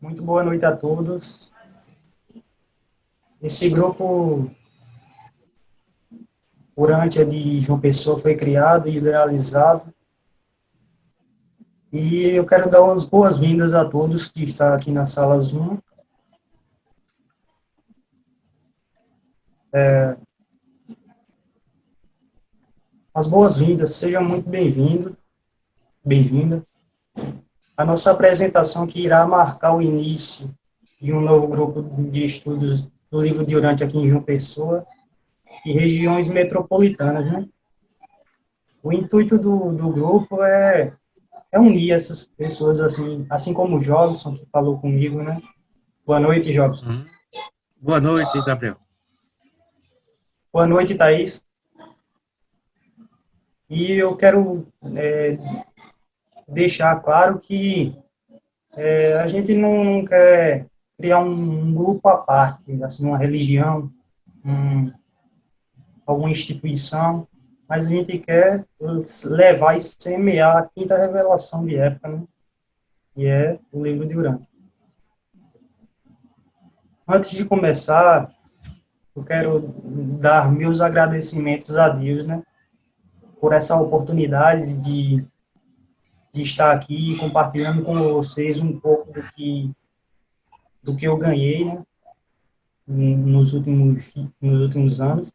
Muito boa noite a todos. Esse grupo Urântia de João Pessoa foi criado e idealizado e eu quero dar as boas-vindas a todos que estão aqui na sala Zoom. As boas-vindas, seja muito bem-vindo, bem-vinda. A nossa apresentação que irá marcar o início de um novo grupo de estudos do livro de Urântia aqui em João Pessoa e regiões metropolitanas, né? O intuito do grupo é unir essas pessoas, assim como o Jobson, que falou comigo, né? Boa noite, Jobson. Boa noite, Gabriel. Boa noite, Thaís. E eu quero deixar claro que a gente não quer criar um grupo à parte, assim, uma religião, um, alguma instituição, mas a gente quer levar e semear a quinta revelação de época, né? Que é o livro de Urântia. Antes de começar, eu quero dar meus agradecimentos a Deus, né? Por essa oportunidade de estar aqui compartilhando com vocês um pouco do que eu ganhei, né, nos últimos anos.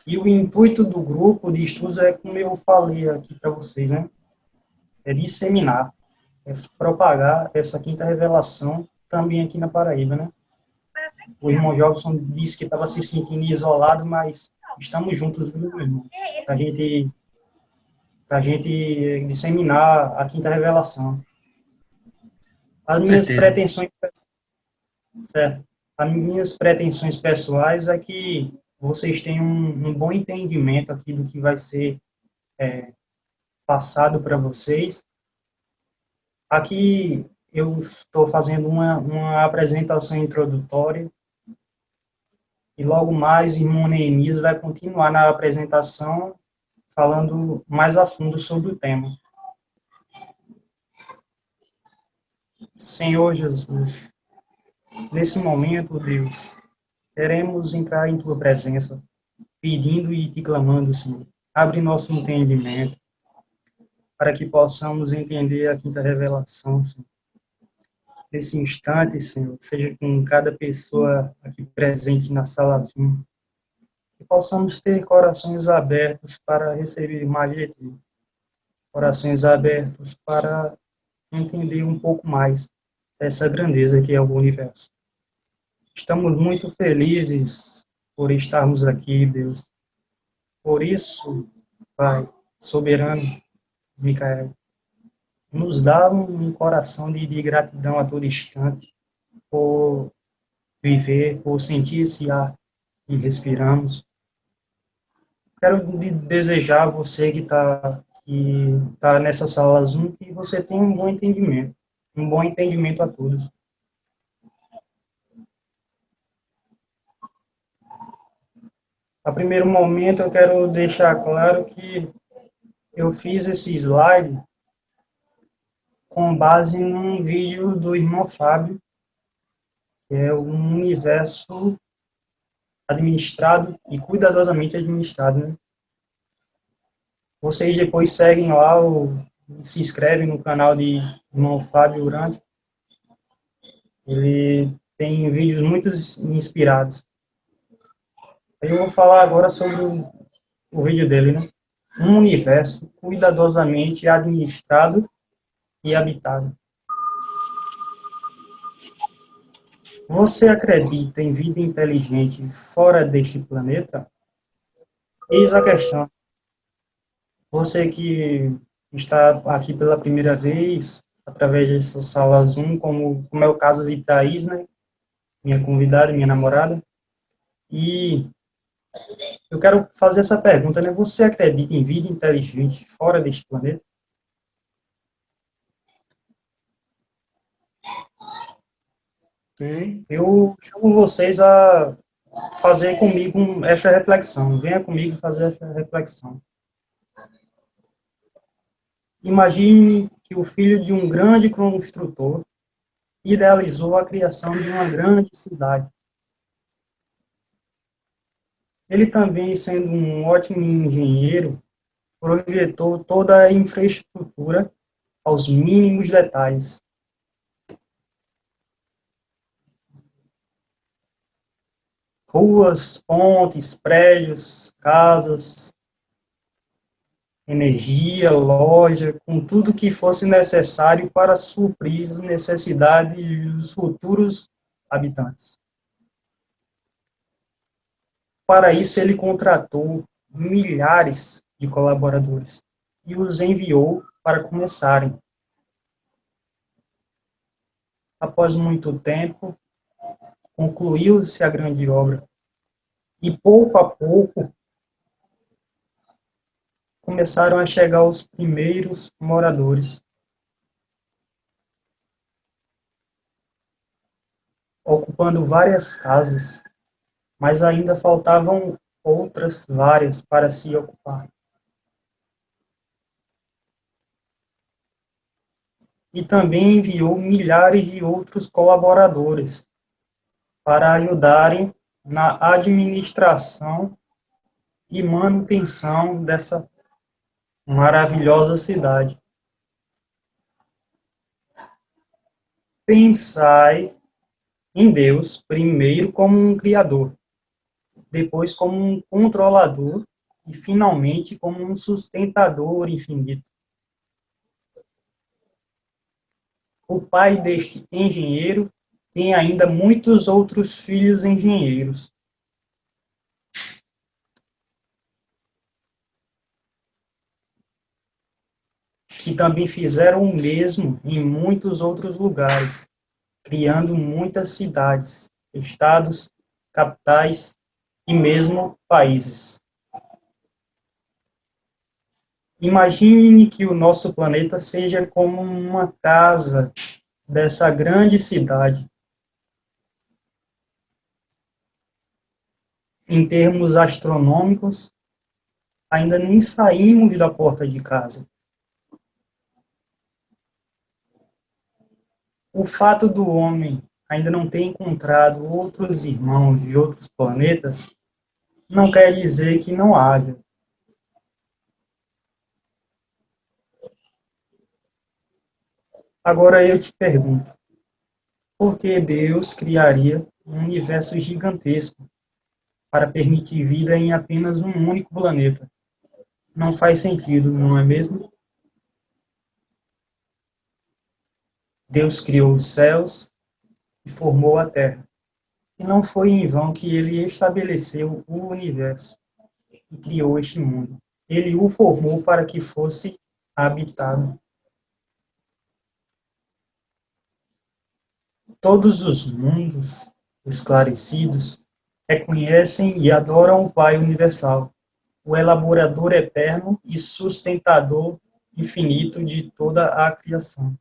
E o intuito do grupo de estudos é, como eu falei aqui para vocês, né, é disseminar, é propagar essa quinta revelação também aqui na Paraíba, né. O irmão Jobson disse que estava se sentindo isolado, mas estamos juntos, viu, meu irmão? Para a gente disseminar a quinta revelação. As Com minhas certeza. pretensões Certo. As minhas pretensões pessoais é que vocês tenham um bom entendimento aqui do que vai ser passado para vocês. Aqui eu estou fazendo uma apresentação introdutória e logo mais irmão Neemias vai continuar na apresentação falando mais a fundo sobre o tema. Senhor Jesus, nesse momento, Deus, queremos entrar em Tua presença, pedindo e te clamando, Senhor. Abre nosso entendimento, para que possamos entender a quinta revelação, Senhor. Nesse instante, Senhor, seja com cada pessoa aqui presente na sala Zoom, que possamos ter corações abertos para receber mais de Ti, corações abertos para entender um pouco mais dessa grandeza que é o universo. Estamos muito felizes por estarmos aqui, Deus. Por isso, Pai, soberano, Micael, nos dá um coração de gratidão a todo instante por viver, por sentir esse ar que respiramos. Quero desejar a você que tá nessa sala Zoom que você tenha um bom entendimento a todos. A primeiro momento, eu quero deixar claro que eu fiz esse slide com base num vídeo do irmão Fábio, que é um universo administrado e cuidadosamente administrado, né? Vocês depois seguem lá, se inscrevem no canal de irmão Fábio Urante. Ele tem vídeos muito inspirados. Eu vou falar agora sobre o vídeo dele, né? Um universo cuidadosamente administrado e habitado. Você acredita em vida inteligente fora deste planeta? Eis a questão. Você que está aqui pela primeira vez, através dessa sala Zoom, como é o caso de Thaís, né? Minha convidada, minha namorada. E eu quero fazer essa pergunta, né? Você acredita em vida inteligente fora deste planeta? Sim. Eu chamo vocês a fazer comigo essa reflexão. Venha comigo fazer essa reflexão. Imagine que o filho de um grande construtor idealizou a criação de uma grande cidade. Ele também, sendo um ótimo engenheiro, projetou toda a infraestrutura aos mínimos detalhes. Ruas, pontes, prédios, casas, energia, loja, com tudo que fosse necessário para suprir as necessidades dos futuros habitantes. Para isso, ele contratou milhares de colaboradores e os enviou para começarem. Após muito tempo, concluiu-se a grande obra e, pouco a pouco, começaram a chegar os primeiros moradores, ocupando várias casas, mas ainda faltavam outras várias para se ocupar. E também enviou milhares de outros colaboradores para ajudarem na administração e manutenção dessa maravilhosa cidade. Pensai em Deus primeiro como um criador, depois como um controlador e finalmente como um sustentador infinito. O pai deste engenheiro tem ainda muitos outros filhos engenheiros. Que também fizeram o mesmo em muitos outros lugares, criando muitas cidades, estados, capitais e mesmo países. Imagine que o nosso planeta seja como uma casa dessa grande cidade. Em termos astronômicos, ainda nem saímos da porta de casa. O fato do homem ainda não ter encontrado outros irmãos de outros planetas não quer dizer que não haja. Agora eu te pergunto, por que Deus criaria um universo gigantesco para permitir vida em apenas um único planeta? Não faz sentido, não é mesmo? Deus criou os céus e formou a terra. E não foi em vão que ele estabeleceu o universo e criou este mundo. Ele o formou para que fosse habitado. Todos os mundos esclarecidos reconhecem e adoram o Pai Universal, o elaborador eterno e sustentador infinito de toda a criação.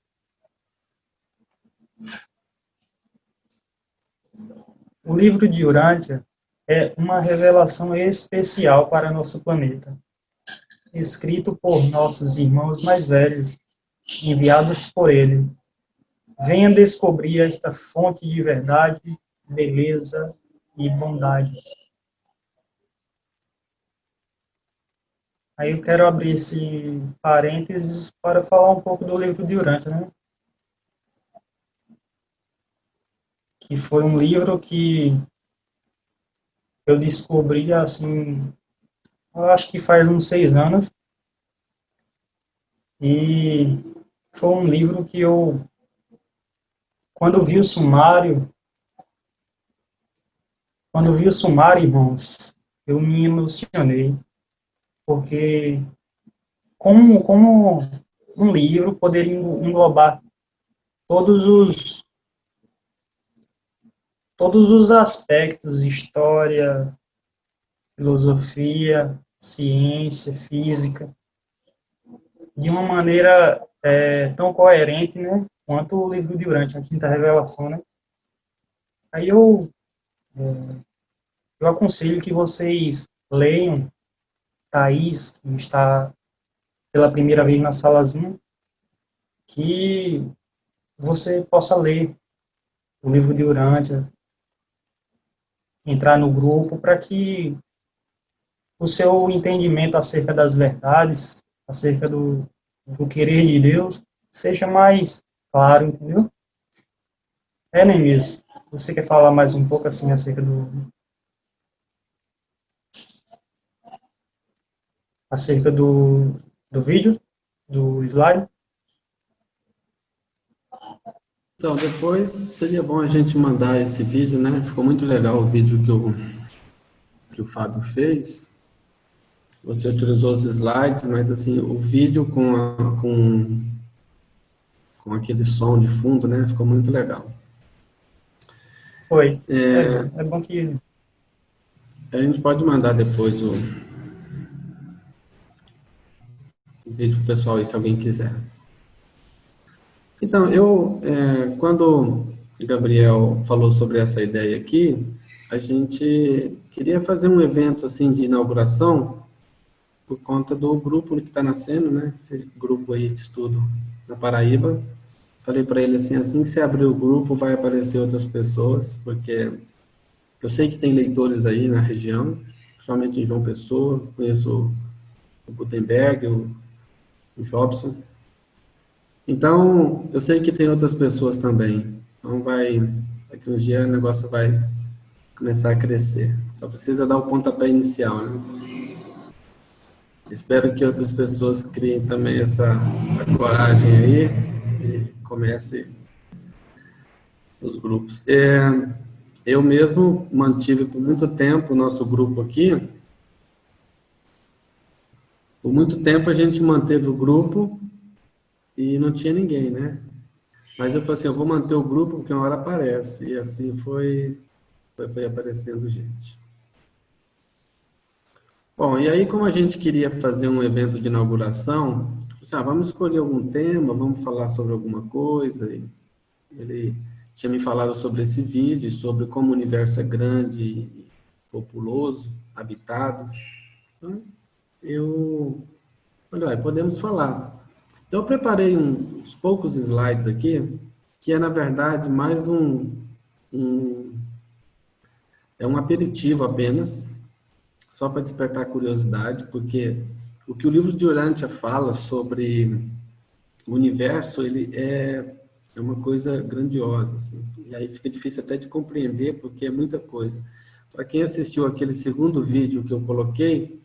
O livro de Urântia é uma revelação especial para nosso planeta, escrito por nossos irmãos mais velhos, enviados por ele. Venha descobrir esta fonte de verdade, beleza e bondade. Aí eu quero abrir esse parênteses para falar um pouco do livro de Urântia, né? Que foi um livro que eu descobri, assim, eu acho que faz uns 6 anos, e foi um livro que eu, quando vi o sumário, irmãos, eu me emocionei, porque como um livro poderia englobar todos os todos os aspectos, história, filosofia, ciência, física, de uma maneira tão coerente, né, quanto o livro de Urântia, a Quinta Revelação, né? Aí eu aconselho que vocês leiam Thaís, que está pela primeira vez na sala Zoom, que você possa ler o livro de Urântia, entrar no grupo, para que o seu entendimento acerca das verdades, acerca do querer de Deus, seja mais claro, entendeu? Neemias, você quer falar mais um pouco assim acerca do vídeo, do slide? Então, depois seria bom a gente mandar esse vídeo, né? Ficou muito legal o vídeo que o Fábio fez. Você utilizou os slides, mas assim, o vídeo com aquele som de fundo, né? Ficou muito legal. Foi. É bom que... A gente pode mandar depois o vídeo pro pessoal aí, se alguém quiser. Então, quando o Gabriel falou sobre essa ideia aqui, a gente queria fazer um evento assim de inauguração por conta do grupo que está nascendo, né? Esse grupo aí de estudo na Paraíba. Falei para ele assim que você abrir o grupo vai aparecer outras pessoas, porque eu sei que tem leitores aí na região, principalmente em João Pessoa, conheço o Gutenberg, o Jobson. Então, eu sei que tem outras pessoas também. Então, daqui uns dias o negócio vai começar a crescer. Só precisa dar o pontapé inicial, né? Espero que outras pessoas criem também essa coragem aí e comece os grupos. Eu mesmo mantive por muito tempo o nosso grupo aqui. Por muito tempo a gente manteve o grupo e não tinha ninguém, né? Mas eu falei assim, eu vou manter o grupo porque uma hora aparece. E assim foi aparecendo gente. Bom, e aí como a gente queria fazer um evento de inauguração, vamos escolher algum tema, vamos falar sobre alguma coisa. E ele tinha me falado sobre esse vídeo, sobre como o universo é grande e populoso, habitado. Então, eu falei, podemos falar. Então, eu preparei uns poucos slides aqui, que é, na verdade, mais é um aperitivo apenas, só para despertar curiosidade, porque o que o livro de Urântia fala sobre o universo, ele é uma coisa grandiosa, assim, e aí fica difícil até de compreender, porque é muita coisa. Para quem assistiu aquele segundo vídeo que eu coloquei,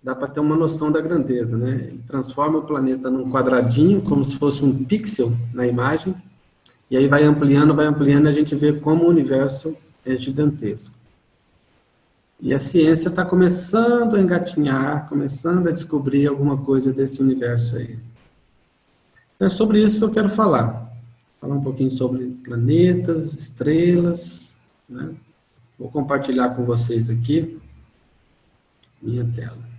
dá para ter uma noção da grandeza, né? Ele transforma o planeta num quadradinho, como se fosse um pixel na imagem, e aí vai ampliando, e a gente vê como o universo é gigantesco. E a ciência está começando a engatinhar, começando a descobrir alguma coisa desse universo aí. Então, é sobre isso que eu quero falar. Falar um pouquinho sobre planetas, estrelas, né? Vou compartilhar com vocês aqui minha tela.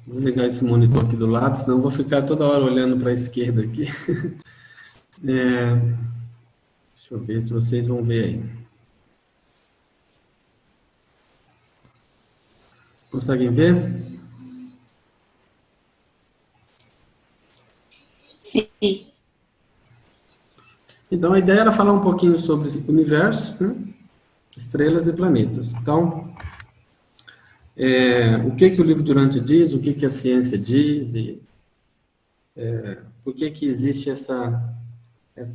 Desligar esse monitor aqui do lado, senão eu vou ficar toda hora olhando para a esquerda aqui. Deixa eu ver se vocês vão ver aí. Conseguem ver? Sim. Então, a ideia era falar um pouquinho sobre o universo, né? Estrelas e planetas. Então, o que o livro de Urântia diz, o que a ciência diz, e por que existe essa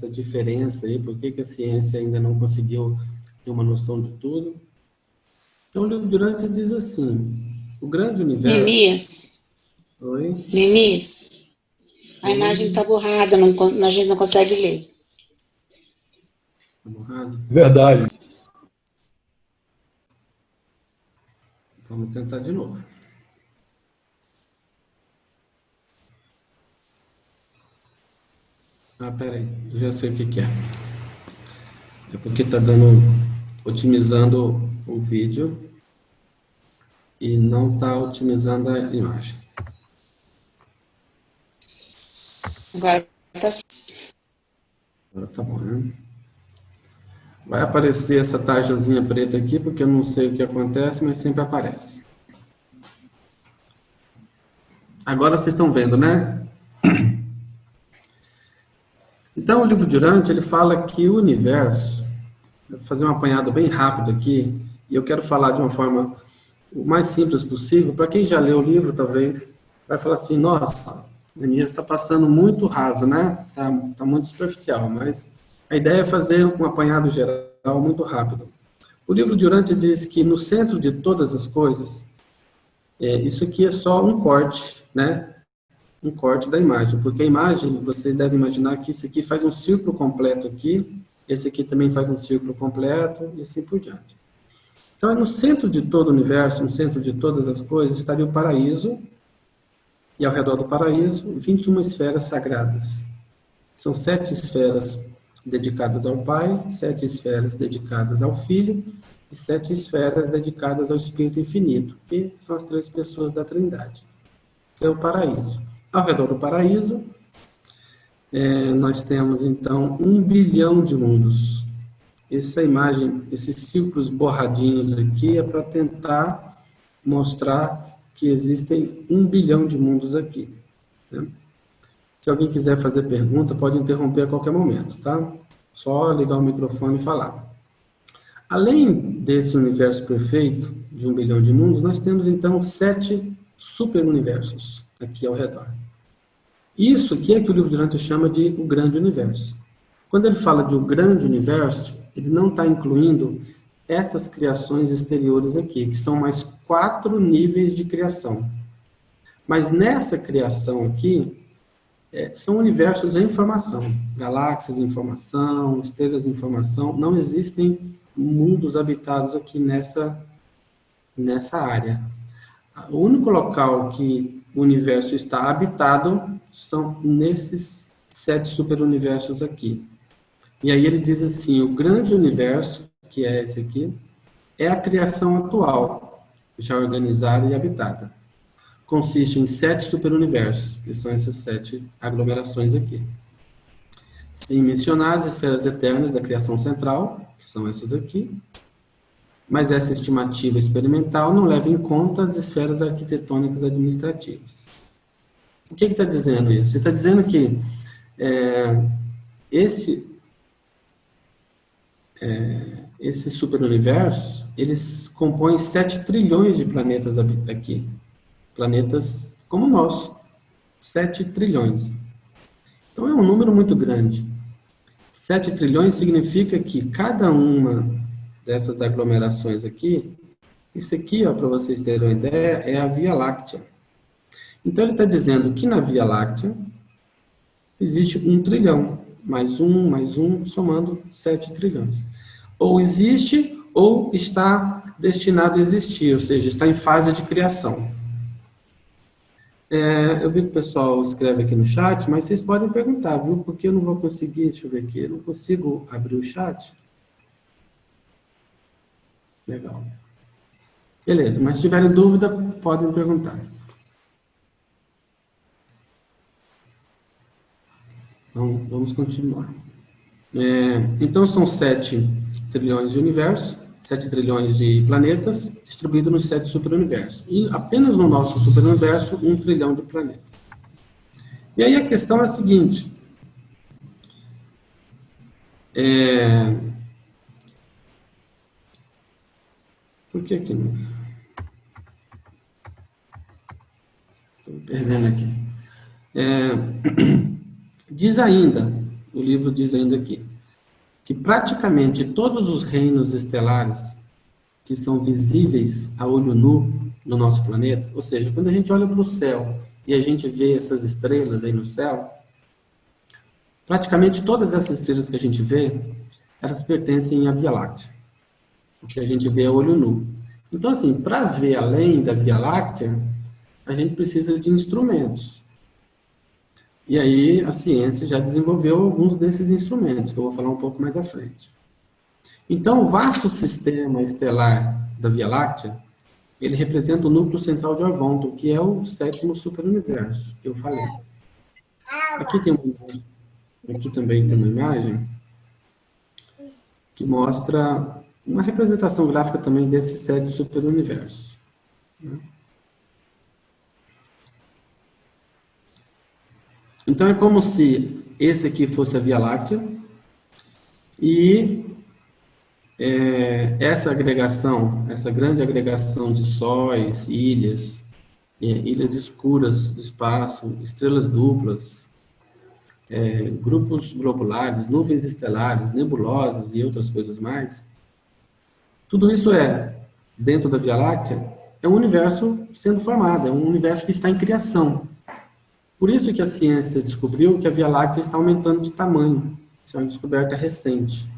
diferença aí, por que a ciência ainda não conseguiu ter uma noção de tudo. Então, o livro de Urântia diz assim, o grande universo... Neemias. Oi? Neemias. A imagem está borrada, a gente não consegue ler. Está borrado? Verdade. Vamos tentar de novo. Peraí, eu já sei o que é. É porque está otimizando o vídeo e não está otimizando a imagem. Agora tá assim. Agora tá bom, né? Vai aparecer essa tarjazinha preta aqui, porque eu não sei o que acontece, mas sempre aparece. Agora vocês estão vendo, né? Então, o livro de Durant, ele fala que o universo, vou fazer um apanhado bem rápido aqui, e eu quero falar de uma forma o mais simples possível. Para quem já leu o livro, talvez, vai falar assim, nossa, Daniel está passando muito raso, né? Tá muito superficial, mas a ideia é fazer um apanhado geral muito rápido. O livro de Durant diz que no centro de todas as coisas, isso aqui é só um corte, né? Um corte da imagem, porque a imagem, vocês devem imaginar que esse aqui faz um círculo completo aqui, esse aqui também faz um círculo completo, e assim por diante. Então, no centro de todo o universo, no centro de todas as coisas, estaria o paraíso, e ao redor do paraíso, 21 esferas sagradas. São 7 esferas dedicadas ao Pai, 7 esferas dedicadas ao Filho, e 7 esferas dedicadas ao Espírito Infinito, que são as 3 pessoas da Trindade. É o paraíso. Ao redor do paraíso, nós temos, então, 1 bilhão de mundos. Essa imagem, esses círculos borradinhos aqui, é para tentar mostrar que existem 1 bilhão de mundos aqui. Né? Se alguém quiser fazer pergunta, pode interromper a qualquer momento, tá? Só ligar o microfone e falar. Além desse universo perfeito, de 1 bilhão de mundos, nós temos, então, 7 superuniversos aqui ao redor. Isso aqui é que o livro de Durant chama de o grande universo. Quando ele fala de o grande universo, ele não está incluindo essas criações exteriores aqui, que são mais 4 níveis de criação. Mas nessa criação aqui, são universos em formação, galáxias em formação, estrelas em formação, não existem mundos habitados aqui nessa área. O único local que o universo está habitado são nesses 7 superuniversos aqui. E aí ele diz assim, o grande universo, que é esse aqui, é a criação atual, já organizada e habitada. Consiste em 7 superuniversos, que são essas 7 aglomerações aqui. Sem mencionar as esferas eternas da criação central, que são essas aqui, mas essa estimativa experimental não leva em conta as esferas arquitetônicas administrativas. O que está dizendo isso? Ele está dizendo que esse superuniverso, eles compõem 7 trilhões de planetas aqui. Planetas como o nosso. 7 trilhões. Então é um número muito grande. 7 trilhões significa que cada uma dessas aglomerações aqui, isso aqui, para vocês terem uma ideia, é a Via Láctea. Então ele está dizendo que na Via Láctea existe 1 trilhão, mais um, somando 7 trilhões. Ou existe, ou está destinado a existir, ou seja, está em fase de criação. Eu vi que o pessoal escreve aqui no chat, mas vocês podem perguntar, viu? Porque eu não vou conseguir, deixa eu ver aqui, eu não consigo abrir o chat. Legal. Beleza, mas se tiverem dúvida, podem perguntar. Então, vamos continuar. Então, são 7 trilhões de universos, 7 trilhões de planetas, distribuídos nos 7 superuniversos. E apenas no nosso superuniverso, 1 trilhão de planetas. E aí a questão é a seguinte. Por que aqui não? Estou me perdendo aqui. Diz ainda, o livro diz ainda aqui, que praticamente todos os reinos estelares que são visíveis a olho nu no nosso planeta, ou seja, quando a gente olha para o céu e a gente vê essas estrelas aí no céu, praticamente todas essas estrelas que a gente vê, elas pertencem à Via Láctea, o que a gente vê a olho nu. Então, assim, para ver além da Via Láctea, a gente precisa de instrumentos. E aí a ciência já desenvolveu alguns desses instrumentos, que eu vou falar um pouco mais à frente. Então, o vasto sistema estelar da Via Láctea, ele representa o núcleo central de Orvonton, que é o 7º superuniverso, que eu falei. Aqui também tem uma imagem que mostra uma representação gráfica também desses 7 superuniversos. Então, é como se esse aqui fosse a Via Láctea e essa agregação, essa grande agregação de sóis, ilhas, ilhas escuras do espaço, estrelas duplas, grupos globulares, nuvens estelares, nebulosas e outras coisas mais, tudo isso dentro da Via Láctea, é um universo sendo formado, é um universo que está em criação. Por isso que a ciência descobriu que a Via Láctea está aumentando de tamanho. Isso é uma descoberta recente.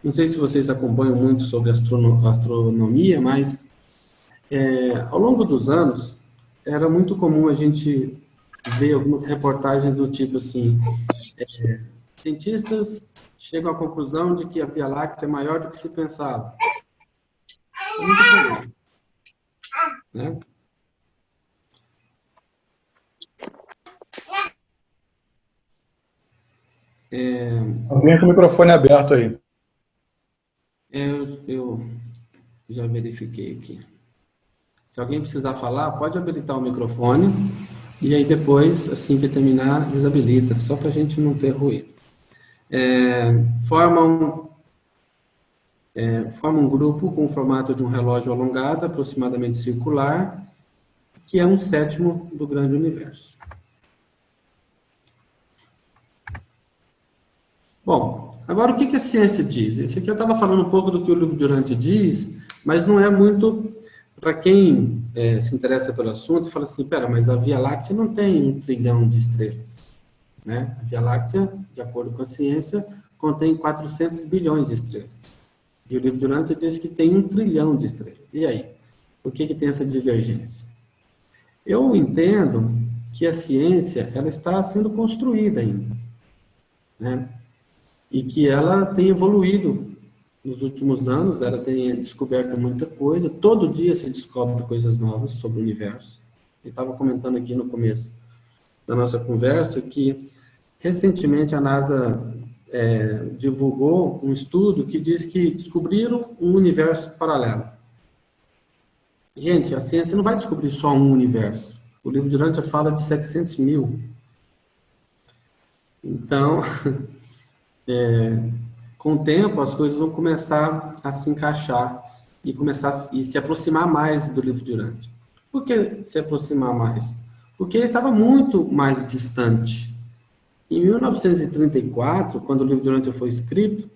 Não sei se vocês acompanham muito sobre astronomia, mas ao longo dos anos, era muito comum a gente ver algumas reportagens do tipo assim, cientistas chegam à conclusão de que a Via Láctea é maior do que se pensava. É muito comum, né? Alguém com o microfone aberto aí. Eu já verifiquei aqui. Se alguém precisar falar, pode habilitar o microfone e aí depois, assim que terminar, desabilita, só para a gente não ter ruído. Forma um grupo com o formato de um relógio alongado, aproximadamente circular, que é 1/7 do grande universo. Bom, agora o que a ciência diz? Esse aqui eu estava falando um pouco do que o livro Durante diz, mas não é muito para quem se interessa pelo assunto, fala assim, mas a Via Láctea não tem 1 trilhão de estrelas. Né? A Via Láctea, de acordo com a ciência, contém 400 bilhões de estrelas. E o livro Durante diz que tem 1 trilhão de estrelas. E aí? Por que tem essa divergência? Eu entendo que a ciência ela está sendo construída ainda. Né? E que ela tem evoluído nos últimos anos, ela tem descoberto muita coisa, todo dia se descobre coisas novas sobre o universo. Eu estava comentando aqui no começo da nossa conversa que, recentemente, a NASA divulgou um estudo que diz que descobriram um universo paralelo. Gente, a ciência não vai descobrir só um universo. O livro Durante fala de 700 mil. Então, com o tempo, as coisas vão começar a se encaixar e se aproximar mais do livro Durante. Por que se aproximar mais? Porque ele estava muito mais distante. Em 1934, quando o livro Durante foi escrito,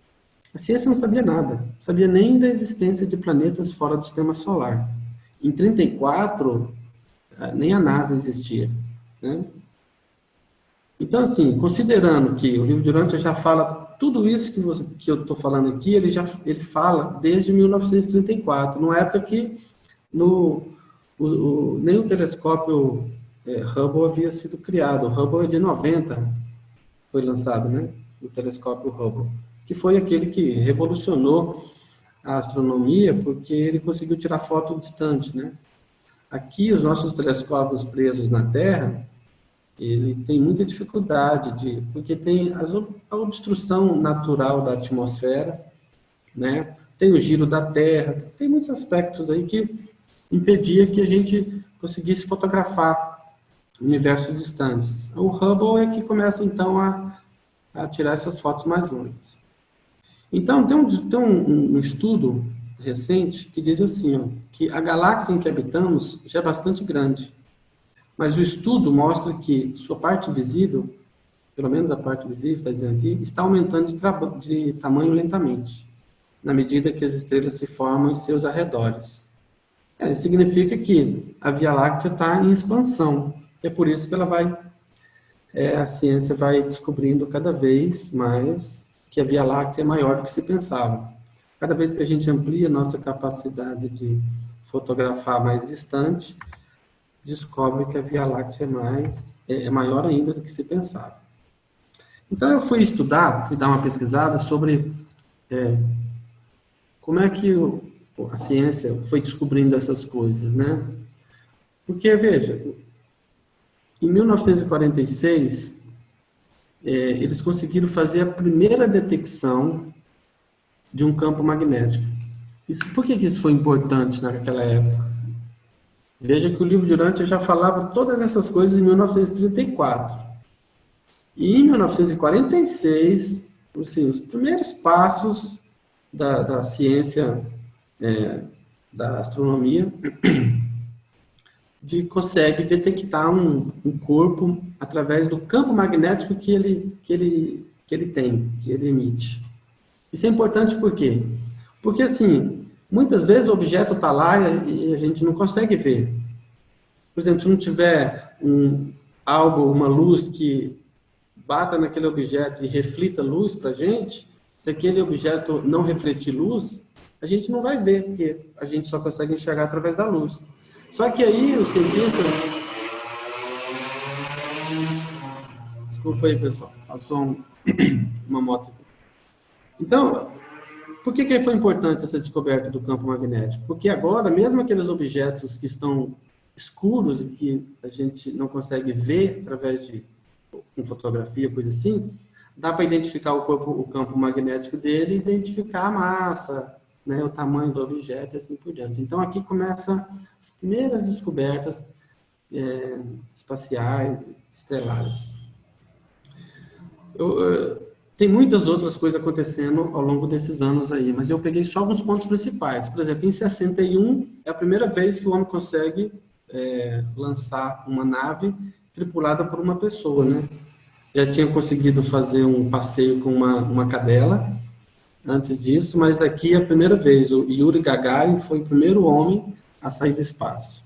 a ciência não sabia nada, não sabia nem da existência de planetas fora do sistema solar. Em 1934, nem a NASA existia. Né? Então, assim, considerando que o livro Durante já fala tudo isso que eu estou falando aqui, ele fala desde 1934, numa época que nem o telescópio Hubble havia sido criado. O Hubble é de 90, foi lançado, né? O telescópio Hubble, que foi aquele que revolucionou a astronomia, porque ele conseguiu tirar foto distante, né? Aqui, os nossos telescópios presos na Terra, ele tem muita dificuldade, porque tem a obstrução natural da atmosfera, né? Tem o giro da Terra, tem muitos aspectos aí que impedia que a gente conseguisse fotografar universos distantes. O Hubble é que começa, então, a tirar essas fotos mais longas. Então, tem um estudo recente que diz assim, ó, que a galáxia em que habitamos já é bastante grande, mas o estudo mostra que sua parte visível, pelo menos a parte visível, está dizendo aqui, está aumentando de tamanho lentamente, na medida que as estrelas se formam em seus arredores. Significa que a Via Láctea está em expansão. É por isso que a ciência vai descobrindo cada vez mais que a Via Láctea é maior do que se pensava. Cada vez que a gente amplia a nossa capacidade de fotografar mais distante, descobre que a Via Láctea é maior ainda do que se pensava. Então, eu fui dar uma pesquisada sobre como é que a ciência foi descobrindo essas coisas, né? Porque, veja, em 1946, eles conseguiram fazer a primeira detecção de um campo magnético. Por que isso foi importante naquela época? Veja que o livro de Urântia já falava todas essas coisas em 1934. E em 1946, assim, os primeiros passos da ciência, da astronomia, consegue detectar um corpo através do campo magnético que ele tem, que ele emite. Isso é importante por quê? Porque, assim, muitas vezes o objeto está lá e a gente não consegue ver. Por exemplo, se não tiver uma luz que bata naquele objeto e reflita luz para a gente, se aquele objeto não refletir luz, a gente não vai ver, porque a gente só consegue enxergar através da luz. Só que aí os cientistas... Desculpa aí, pessoal. Passou uma moto aqui. Então, por que foi importante essa descoberta do campo magnético? Porque agora, mesmo aqueles objetos que estão escuros e que a gente não consegue ver através de fotografia, coisa assim, dá para identificar o campo magnético dele e identificar a massa, né, o tamanho do objeto e assim por diante. Então, aqui começam as primeiras descobertas espaciais, estelares. Tem muitas outras coisas acontecendo ao longo desses anos aí, mas eu peguei só alguns pontos principais. Por exemplo, em 61, é a primeira vez que o homem consegue lançar uma nave tripulada por uma pessoa, né? Já tinha conseguido fazer um passeio com uma cadela antes disso, mas aqui é a primeira vez. O Yuri Gagarin foi o primeiro homem a sair do espaço.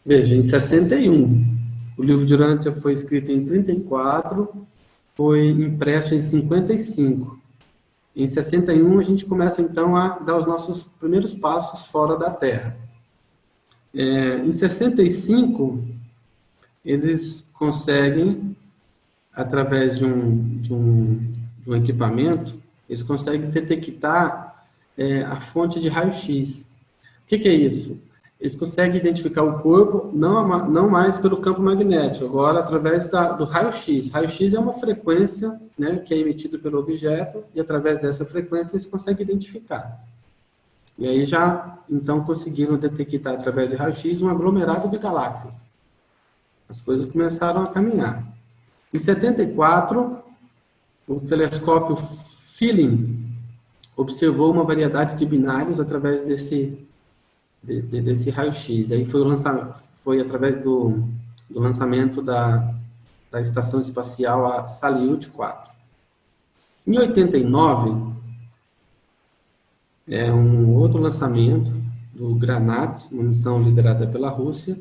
Veja, em 61, o livro de Urântia foi escrito em 34, foi impresso em 55. Em 61, a gente começa, então, a dar os nossos primeiros passos fora da Terra. Em 65, eles conseguem, através de um equipamento, eles conseguem detectar a fonte de raio-x. O que é isso? Eles conseguem identificar o corpo não mais pelo campo magnético, agora através do raio-x. Raio-x é uma frequência, né, que é emitida pelo objeto, e através dessa frequência eles conseguem identificar. E aí já, então, conseguiram detectar através de raio-x um aglomerado de galáxias. As coisas começaram a caminhar. Em 74, o telescópio Philae observou uma variedade de binários através desse raio-x. Aí foi através do lançamento da Estação Espacial a Salyut 4. Em 89, um outro lançamento do Granat, uma missão liderada pela Rússia,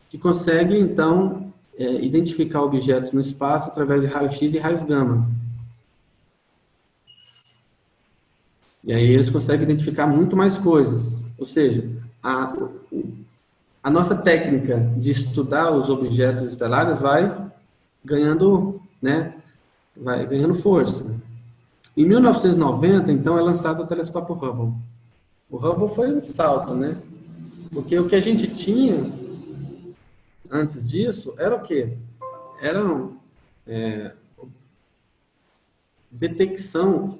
que consegue, então, identificar objetos no espaço através de raio-x e raios gama. E aí eles conseguem identificar muito mais coisas. Ou seja, a nossa técnica de estudar os objetos estelares vai ganhando, né, vai ganhando força. Em 1990, então, é lançado o telescópio Hubble. O Hubble foi um salto, né? Porque o que a gente tinha antes disso era o quê? A detecção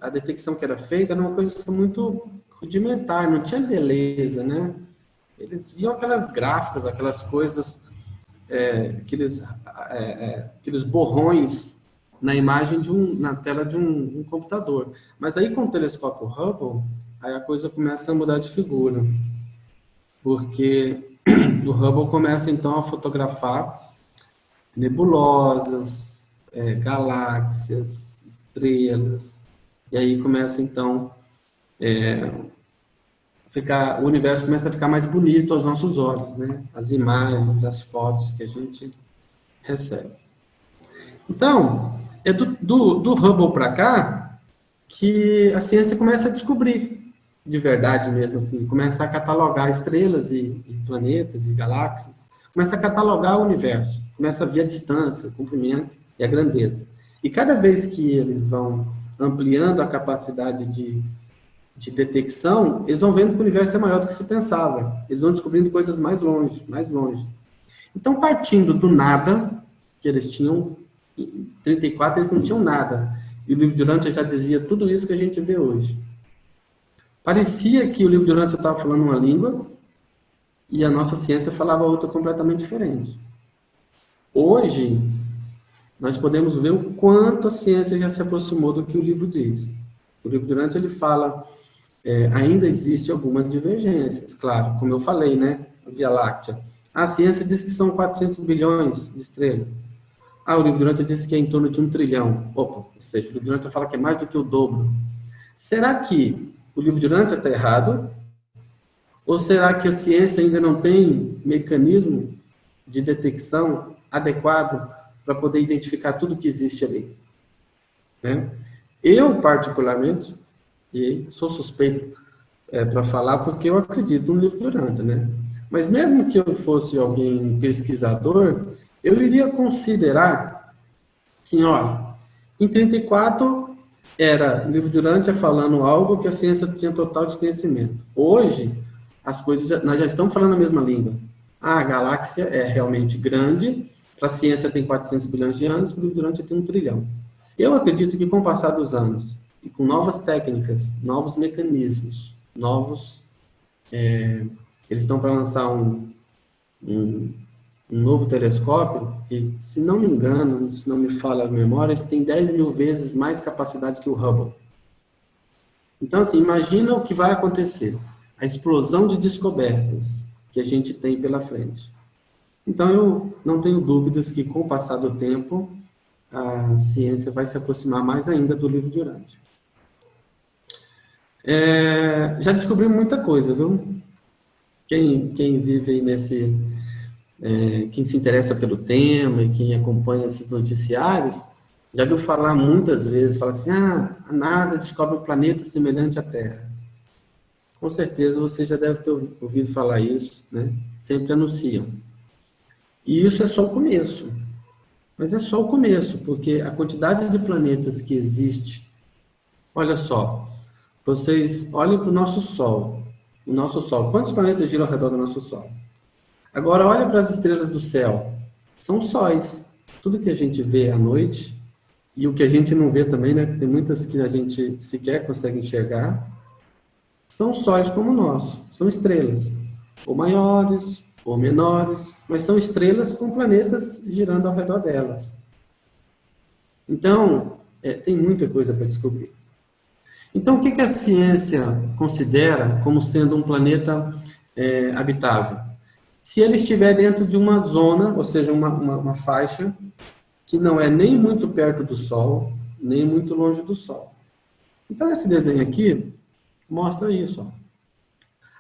que era feita era uma coisa muito rudimentar, não tinha beleza, né? Eles viam aquelas gráficas, aquelas coisas, aqueles borrões na imagem na tela de um computador. Mas aí com o telescópio Hubble, aí a coisa começa a mudar de figura. Porque o Hubble começa então a fotografar nebulosas, galáxias, estrelas, e aí começa então o universo começa a ficar mais bonito aos nossos olhos, né? As imagens, as fotos que a gente recebe. Então, é do Hubble para cá que a ciência começa a descobrir, de verdade mesmo, assim, começa a catalogar estrelas e planetas e galáxias, começa a catalogar o universo, começa a ver a distância, o comprimento e a grandeza. E cada vez que eles vão ampliando a capacidade de detecção, eles vão vendo que o universo é maior do que se pensava. Eles vão descobrindo coisas mais longe, mais longe. Então, partindo do nada que eles tinham Em 34 eles não tinham nada. E o livro de Urântia já dizia tudo isso que a gente vê hoje. Parecia que o livro de Urântia estava falando uma língua e a nossa ciência falava outra completamente diferente. Hoje, nós podemos ver o quanto a ciência já se aproximou do que o livro diz. O livro de Urântia, ele fala, ainda existem algumas divergências, claro, como eu falei, né? A Via Láctea. A ciência diz que são 400 bilhões de estrelas. O livro de Urântia diz que é em torno de 1 trilhão. Ou seja, o livro de Urântia fala que é mais do que o dobro. Será que o livro de Urântia está errado? Ou será que a ciência ainda não tem mecanismo de detecção adequado para poder identificar tudo que existe ali? Né? Eu, particularmente, e sou suspeito para falar porque eu acredito no livro de Urântia, né? Mas mesmo que eu fosse alguém pesquisador, eu iria considerar, assim, ó, em 34 era o livro de Urântia falando algo que a ciência tinha total desconhecimento. Hoje, as coisas, nós já estamos falando a mesma língua. A galáxia é realmente grande, para a ciência tem 400 bilhões de anos, para o livro de Urântia tem 1 trilhão. Eu acredito que com o passar dos anos, e com novas técnicas, novos mecanismos, eles estão para lançar um novo telescópio, e, se não me engano, se não me falha a memória, ele tem 10 mil vezes mais capacidade que o Hubble. Então, assim, imagina o que vai acontecer. A explosão de descobertas que a gente tem pela frente. Então, eu não tenho dúvidas que, com o passar do tempo, a ciência vai se aproximar mais ainda do livro de Urântia. Já descobrimos muita coisa, viu? Quem vive aí nesse... quem se interessa pelo tema e quem acompanha esses noticiários, já viu falar muitas vezes, fala assim, a NASA descobre um planeta semelhante à Terra. Com certeza você já deve ter ouvido falar isso, né? Sempre anunciam. E isso é só o começo. Mas é só o começo, porque a quantidade de planetas que existe, olha só, vocês olhem para o nosso Sol. O nosso Sol, quantos planetas giram ao redor do nosso Sol? Agora, olha para as estrelas do céu. São sóis. Tudo que a gente vê à noite, e o que a gente não vê também, né? Tem muitas que a gente sequer consegue enxergar, são sóis como o nosso. São estrelas. Ou maiores, ou menores, mas são estrelas com planetas girando ao redor delas. Então, tem muita coisa para descobrir. Então, o que a ciência considera como sendo um planeta habitável? Se ele estiver dentro de uma zona, ou seja, uma faixa, que não é nem muito perto do Sol, nem muito longe do Sol. Então, esse desenho aqui mostra isso. Ó.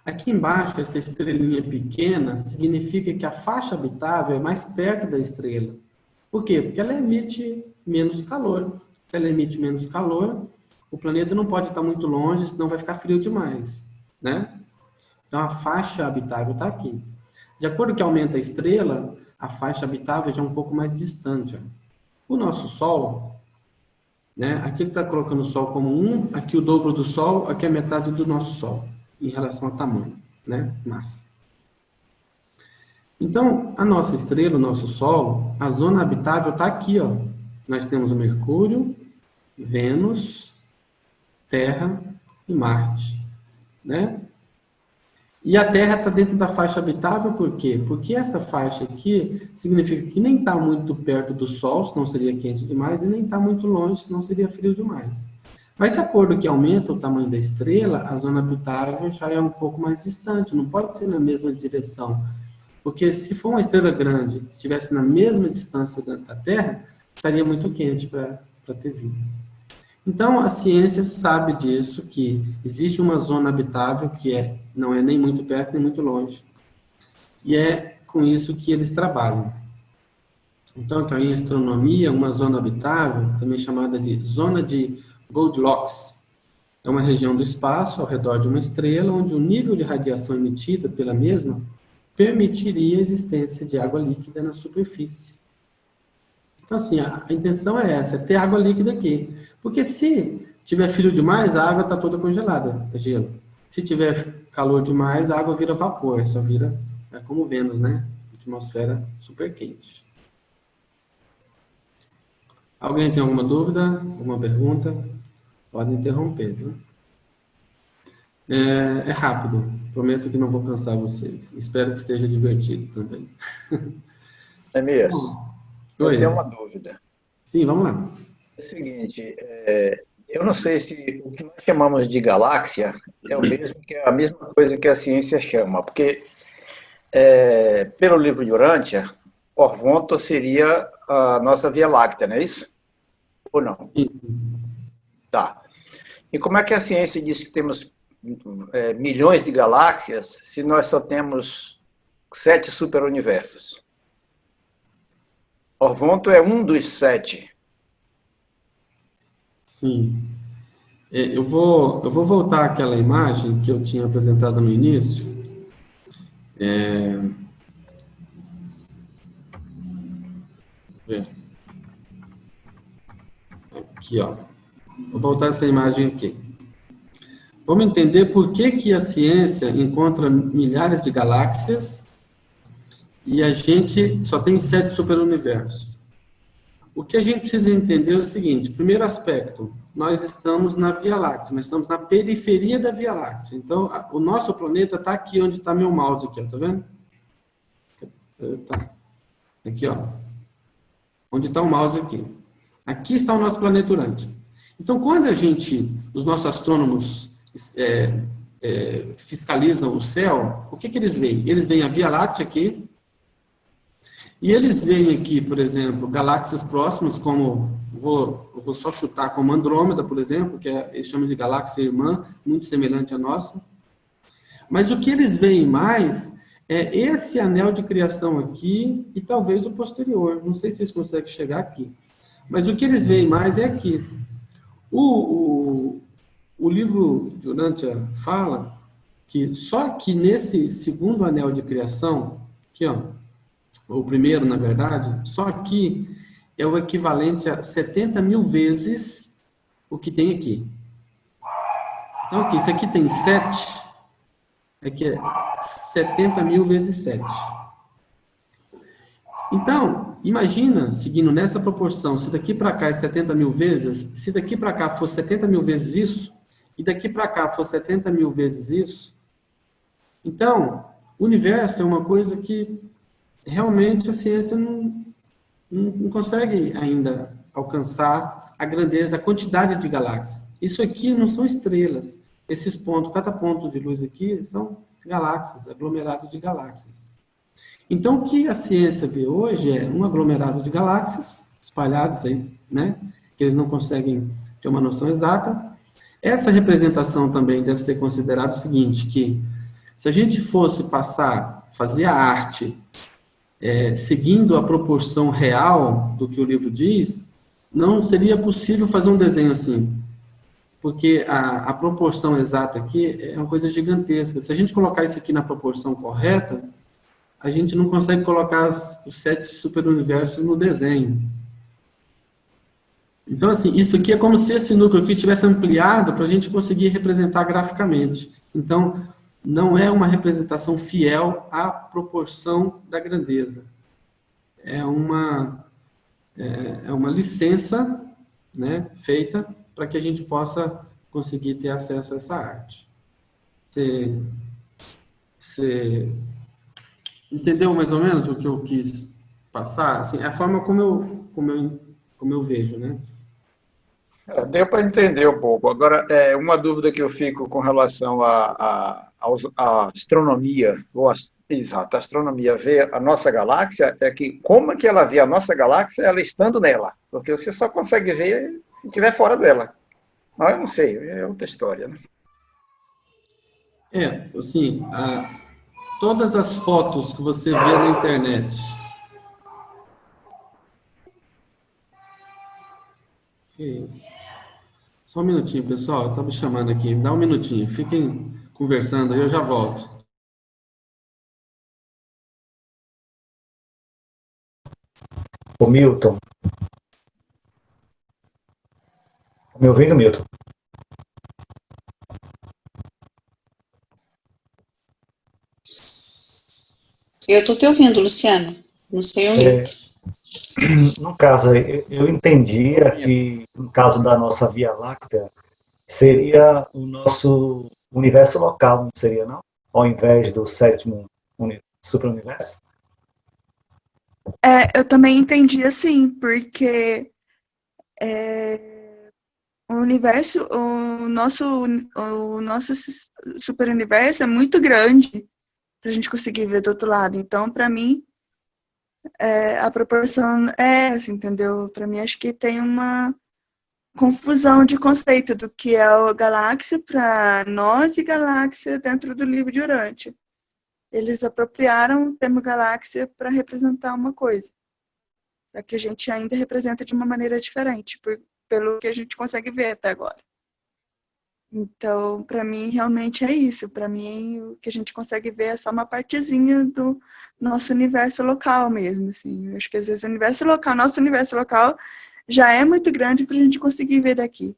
Aqui embaixo, essa estrelinha pequena, significa que a faixa habitável é mais perto da estrela. Por quê? Porque ela emite menos calor. Se ela emite menos calor, o planeta não pode estar muito longe, senão vai ficar frio demais. Né? Então, a faixa habitável está aqui. De acordo com que aumenta a estrela, a faixa habitável já é um pouco mais distante. Ó. O nosso Sol, né? Aqui ele está colocando o Sol como 1, aqui o dobro do Sol, aqui a metade do nosso Sol, em relação ao tamanho, né? Massa. Então, a nossa estrela, o nosso Sol, a zona habitável está aqui, ó. Nós temos o Mercúrio, Vênus, Terra e Marte, né? E a Terra está dentro da faixa habitável, por quê? Porque essa faixa aqui significa que nem está muito perto do Sol, senão seria quente demais, e nem está muito longe, senão seria frio demais. Mas de acordo com que aumenta o tamanho da estrela, a zona habitável já é um pouco mais distante, não pode ser na mesma direção. Porque se for uma estrela grande, que estivesse na mesma distância da Terra, estaria muito quente para ter vida. Então, a ciência sabe disso, que existe uma zona habitável que não é nem muito perto, nem muito longe. E é com isso que eles trabalham. Então, em astronomia, uma zona habitável, também chamada de zona de Goldilocks, é uma região do espaço ao redor de uma estrela, onde o nível de radiação emitida pela mesma permitiria a existência de água líquida na superfície. Então, assim, a intenção é essa, é ter água líquida aqui. Porque se tiver frio demais, a água está toda congelada, é gelo. Se tiver calor demais, a água vira vapor, só vira como Vênus, né? Atmosfera super quente. Alguém tem alguma dúvida? Alguma pergunta? Pode interromper, viu? É rápido. Prometo que não vou cansar vocês. Espero que esteja divertido também. Emias, eu Oi. tenho uma dúvida. Sim, vamos lá. É o seguinte, eu não sei se o que nós chamamos de galáxia é o mesmo que a mesma coisa que a ciência chama, porque pelo livro de Urântia, Orvonto seria a nossa Via Láctea, não é isso? Ou não? Tá. E como é que a ciência diz que temos milhões de galáxias se nós só temos 7 superuniversos? Orvonto é um dos 7. Sim. Eu vou voltar àquela imagem que eu tinha apresentado no início. Aqui, ó. Vou voltar essa imagem aqui. Vamos entender por que que a ciência encontra milhares de galáxias e a gente só tem 7 superuniversos. O que a gente precisa entender é o seguinte: primeiro aspecto, nós estamos na Via Láctea, nós estamos na periferia da Via Láctea. Então, o nosso planeta está aqui onde está meu mouse aqui, ó, tá vendo? Tá. Aqui, ó. Onde está o mouse aqui. Aqui está o nosso planeta Urântia. Então, quando os nossos astrônomos fiscalizam o céu, o que eles veem? Eles veem a Via Láctea aqui, e eles veem aqui, por exemplo, galáxias próximas, como, vou só chutar, como Andrômeda, por exemplo, que eles chamam de galáxia irmã, muito semelhante à nossa. Mas o que eles veem mais é esse anel de criação aqui e talvez o posterior. Não sei se vocês conseguem chegar aqui. Mas o que eles veem mais é aqui. O livro de Urântia fala que só que nesse segundo anel de criação, aqui, ó, o primeiro, na verdade, só aqui é o equivalente a 70 mil vezes o que tem aqui. Então, aqui, isso aqui tem 7, aqui é 70 mil vezes 7. Então, imagina, seguindo nessa proporção, se daqui para cá é 70 mil vezes, se daqui para cá for 70 mil vezes isso, e daqui para cá for 70 mil vezes isso, então, o universo é uma coisa que realmente a ciência não consegue ainda alcançar a grandeza, a quantidade de galáxias. Isso aqui não são estrelas. Esses pontos, cada ponto de luz aqui, são galáxias, aglomerados de galáxias. Então, o que a ciência vê hoje é um aglomerado de galáxias espalhados aí, né? Que eles não conseguem ter uma noção exata. Essa representação também deve ser considerado o seguinte, que se a gente fosse fazer a arte seguindo a proporção real do que o livro diz, não seria possível fazer um desenho assim. Porque a proporção exata aqui é uma coisa gigantesca. Se a gente colocar isso aqui na proporção correta, a gente não consegue colocar os 7 superuniversos no desenho. Então, assim, isso aqui é como se esse núcleo aqui tivesse ampliado para a gente conseguir representar graficamente. Então, não é uma representação fiel à proporção da grandeza. É uma licença, né, feita para que a gente possa conseguir ter acesso a essa arte. Você entendeu mais ou menos o que eu quis passar? Assim, a forma como eu vejo, né? Deu para entender um pouco. Agora, uma dúvida que eu fico com relação à astronomia, exato, a astronomia vê a nossa galáxia, é que como é que ela vê a nossa galáxia ela estando nela? Porque você só consegue ver se estiver fora dela. Mas eu não sei, é outra história, né? Assim, todas as fotos que você vê na internet. Que isso? Só um minutinho, pessoal. Eu estou me chamando aqui. Dá um minutinho. Fiquem conversando aí, eu já volto. Ô, Milton. Tá me ouvindo, Milton? Eu estou te ouvindo, Luciano. Não sei o Milton. No caso, eu entendia que, no caso da nossa Via Láctea, seria o nosso universo local, não seria, não? Ao invés do sétimo superuniverso? Eu também entendi assim, porque o nosso superuniverso é muito grande para a gente conseguir ver do outro lado. Então, para mim, a proporção é essa, entendeu? Para mim, acho que tem uma confusão de conceito do que é a galáxia para nós e galáxia dentro do livro de Urântia. Eles apropriaram o termo galáxia para representar uma coisa. Só que a gente ainda representa de uma maneira diferente, pelo que a gente consegue ver até agora. Então, para mim, realmente é isso. Para mim, o que a gente consegue ver é só uma partezinha do nosso universo local mesmo. Assim. Eu acho que às vezes nosso universo local já é muito grande para a gente conseguir ver daqui.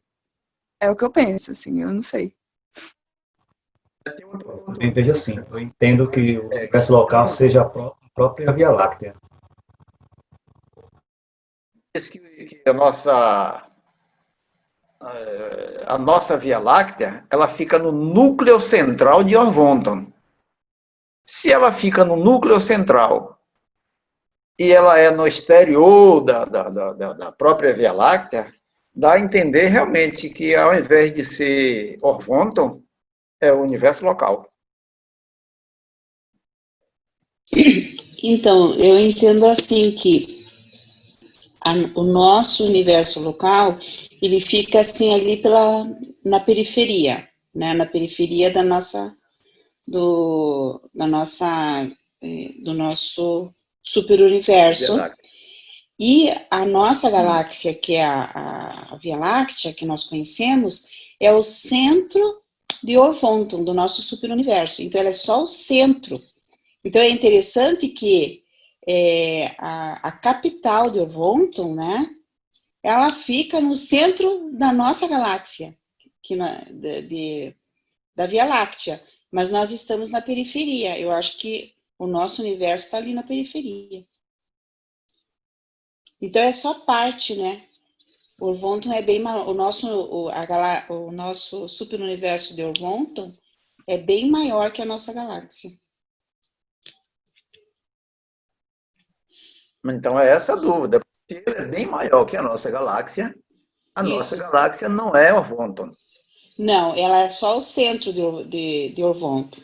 É o que eu penso, assim, eu não sei. Eu entendi assim. Eu entendo que o universo local seja a própria Via Láctea. Diz que a nossa Via Láctea, ela fica no núcleo central de Orvonton. Se ela fica no núcleo central e ela é no exterior da própria Via Láctea, dá a entender realmente que, ao invés de ser Orvonton, é o universo local. Então, eu entendo assim que o nosso universo local, ele fica assim ali na periferia, né? Na periferia do nosso superuniverso. E a nossa galáxia, que é a Via Láctea, que nós conhecemos, é o centro de Orvonton, do nosso superuniverso. Então, ela é só o centro. Então, é interessante que a capital de Orvonton, né, ela fica no centro da nossa galáxia, da Via Láctea, mas nós estamos na periferia. Eu acho que o nosso universo está ali na periferia. Então, é só parte, né? O Orvonton é bem maior. O nosso superuniverso de Orvonton é bem maior que a nossa galáxia. Então, é essa a dúvida. Se ele é bem maior que a nossa galáxia nossa galáxia não é Orvonton. Não, ela é só o centro de Orvonton,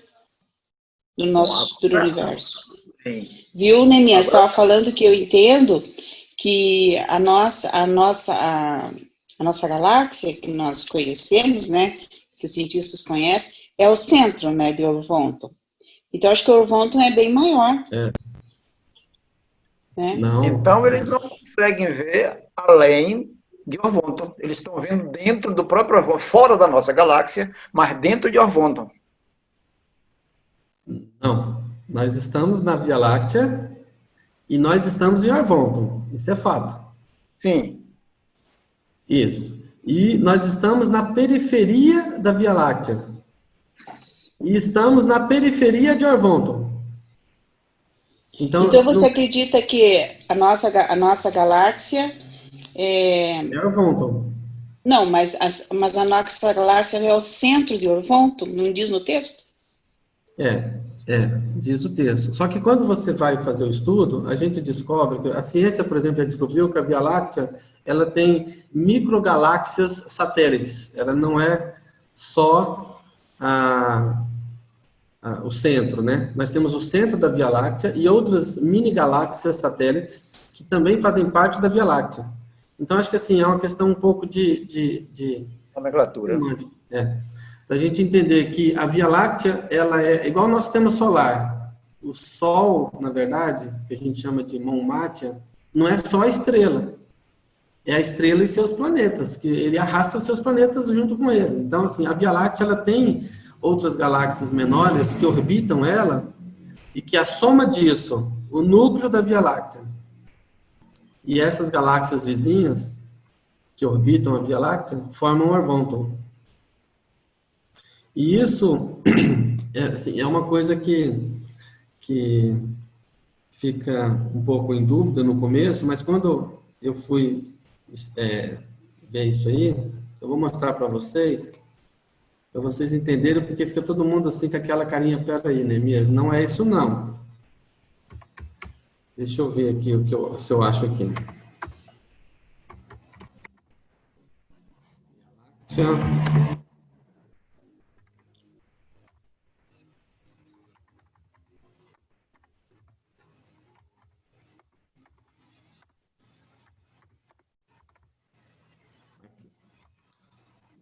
do nosso superuniverso. Viu, Neemias? Estava falando que eu entendo que a nossa galáxia, que nós conhecemos, né, que os cientistas conhecem, é o centro, né, de Orvonton. Então, acho que o Orvonton é bem maior. Né? Não. Então, eles não conseguem ver além de Orvonton. Eles estão vendo dentro do próprio Orvonton, fora da nossa galáxia, mas dentro de Orvonton. Não. Nós estamos na Via Láctea e nós estamos em Orvonton. Isso é fato. Sim. Isso. E nós estamos na periferia da Via Láctea. E estamos na periferia de Orvonton. Então você acredita que a nossa galáxia é Orvonton. Não, mas a nossa galáxia é o centro de Orvonton, não diz no texto? Diz o texto. Só que quando você vai fazer o estudo, a gente descobre que a ciência, por exemplo, já descobriu que a Via Láctea, ela tem microgaláxias satélites. Ela não é só o centro, né? Nós temos o centro da Via Láctea e outras mini-galáxias satélites que também fazem parte da Via Láctea. Então, acho que assim, é uma questão um pouco de nomenclatura. Da gente entender que a Via Láctea, ela é igual ao nosso sistema solar. O Sol, na verdade, que a gente chama de mão mátia, não é só a estrela. É a estrela e seus planetas, que ele arrasta seus planetas junto com ele. Então, assim, a Via Láctea, ela tem outras galáxias menores que orbitam ela e que a soma disso, o núcleo da Via Láctea e essas galáxias vizinhas que orbitam a Via Láctea formam Orvonton. E isso é uma coisa que fica um pouco em dúvida no começo, mas quando eu fui ver isso aí, eu vou mostrar para vocês entenderem, porque fica todo mundo assim com aquela carinha, peraí, Neemias, não é isso não. Deixa eu ver aqui se eu acho aqui.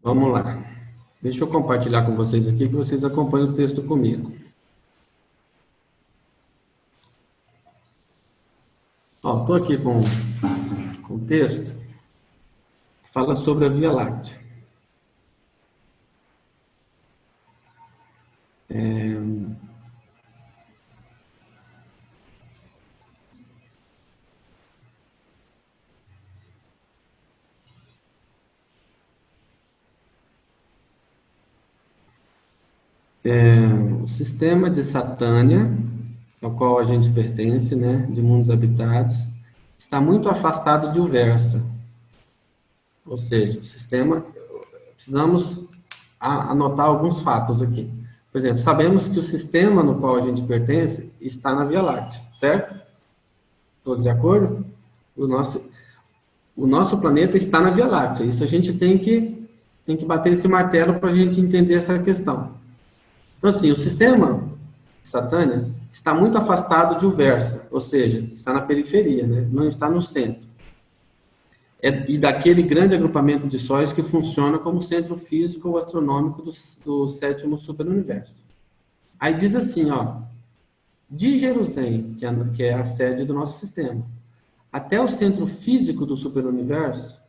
Vamos lá. Deixa eu compartilhar com vocês aqui, que vocês acompanham o texto comigo. Estou aqui com o texto que fala sobre a Via Láctea. O sistema de Satânia, ao qual a gente pertence, né, de mundos habitados, está muito afastado de Uversa. Ou seja, o sistema, precisamos anotar alguns fatos aqui. Por exemplo, sabemos que o sistema no qual a gente pertence está na Via Láctea, certo? Todos de acordo? O nosso planeta está na Via Láctea. Isso a gente tem que bater esse martelo para a gente entender essa questão. Então, assim, o sistema Satânia está muito afastado de Uversa, ou seja, está na periferia, né? Não está no centro. E daquele grande agrupamento de sóis que funciona como centro físico ou astronômico do sétimo superuniverso. Aí diz assim, de Jerusalém, que é a sede do nosso sistema, até o centro físico do superuniverso,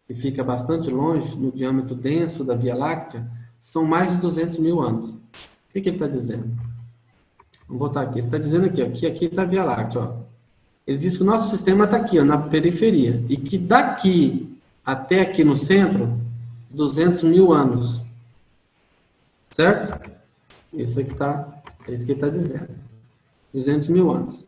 que fica bastante longe, no diâmetro denso da Via Láctea, são mais de 200 mil anos. O que ele está dizendo? Vamos botar aqui. Ele está dizendo aqui, que aqui está a Via Láctea. Ele diz que o nosso sistema está aqui, na periferia. E que daqui até aqui no centro, 200 mil anos. Certo? É isso que ele está dizendo. 200 mil anos.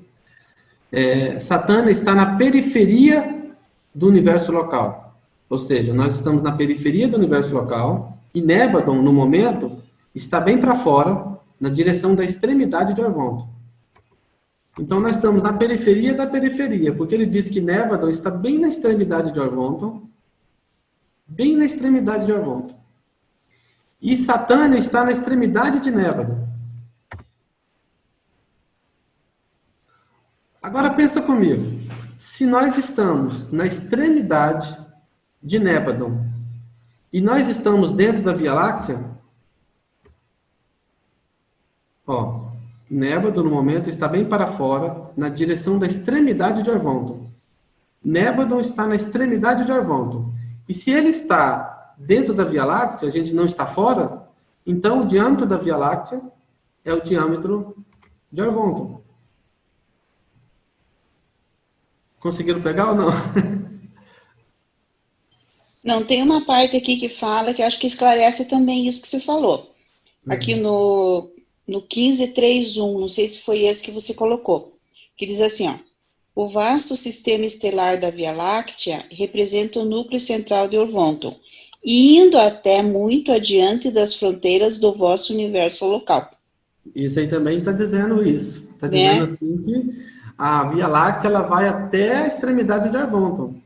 Satânia está na periferia do universo local. Ou seja, nós estamos na periferia do universo local. E Nébadon, no momento, está bem para fora, na direção da extremidade de Orvonton. Então, nós estamos na periferia da periferia, porque ele diz que Nébadon está bem na extremidade de Orvonton, bem na extremidade de Orvonton. E Satânia está na extremidade de Nébadon. Agora, pensa comigo. Se nós estamos na extremidade de Nébadon, e nós estamos dentro da Via Láctea, Nébadon, no momento, está bem para fora, na direção da extremidade de Orvonton. Nébadon está na extremidade de Orvonton. E se ele está dentro da Via Láctea, a gente não está fora, então o diâmetro da Via Láctea é o diâmetro de Orvonton. Conseguiram pegar ou não? Não, tem uma parte aqui que fala, que acho que esclarece também isso que você falou. Aqui no 15.3.1, não sei se foi esse que você colocou, que diz assim, o vasto sistema estelar da Via Láctea representa o núcleo central de Orvonton, indo até muito adiante das fronteiras do vosso universo local. Isso aí também está dizendo isso. Está dizendo assim que a Via Láctea ela vai até a extremidade de Orvonton.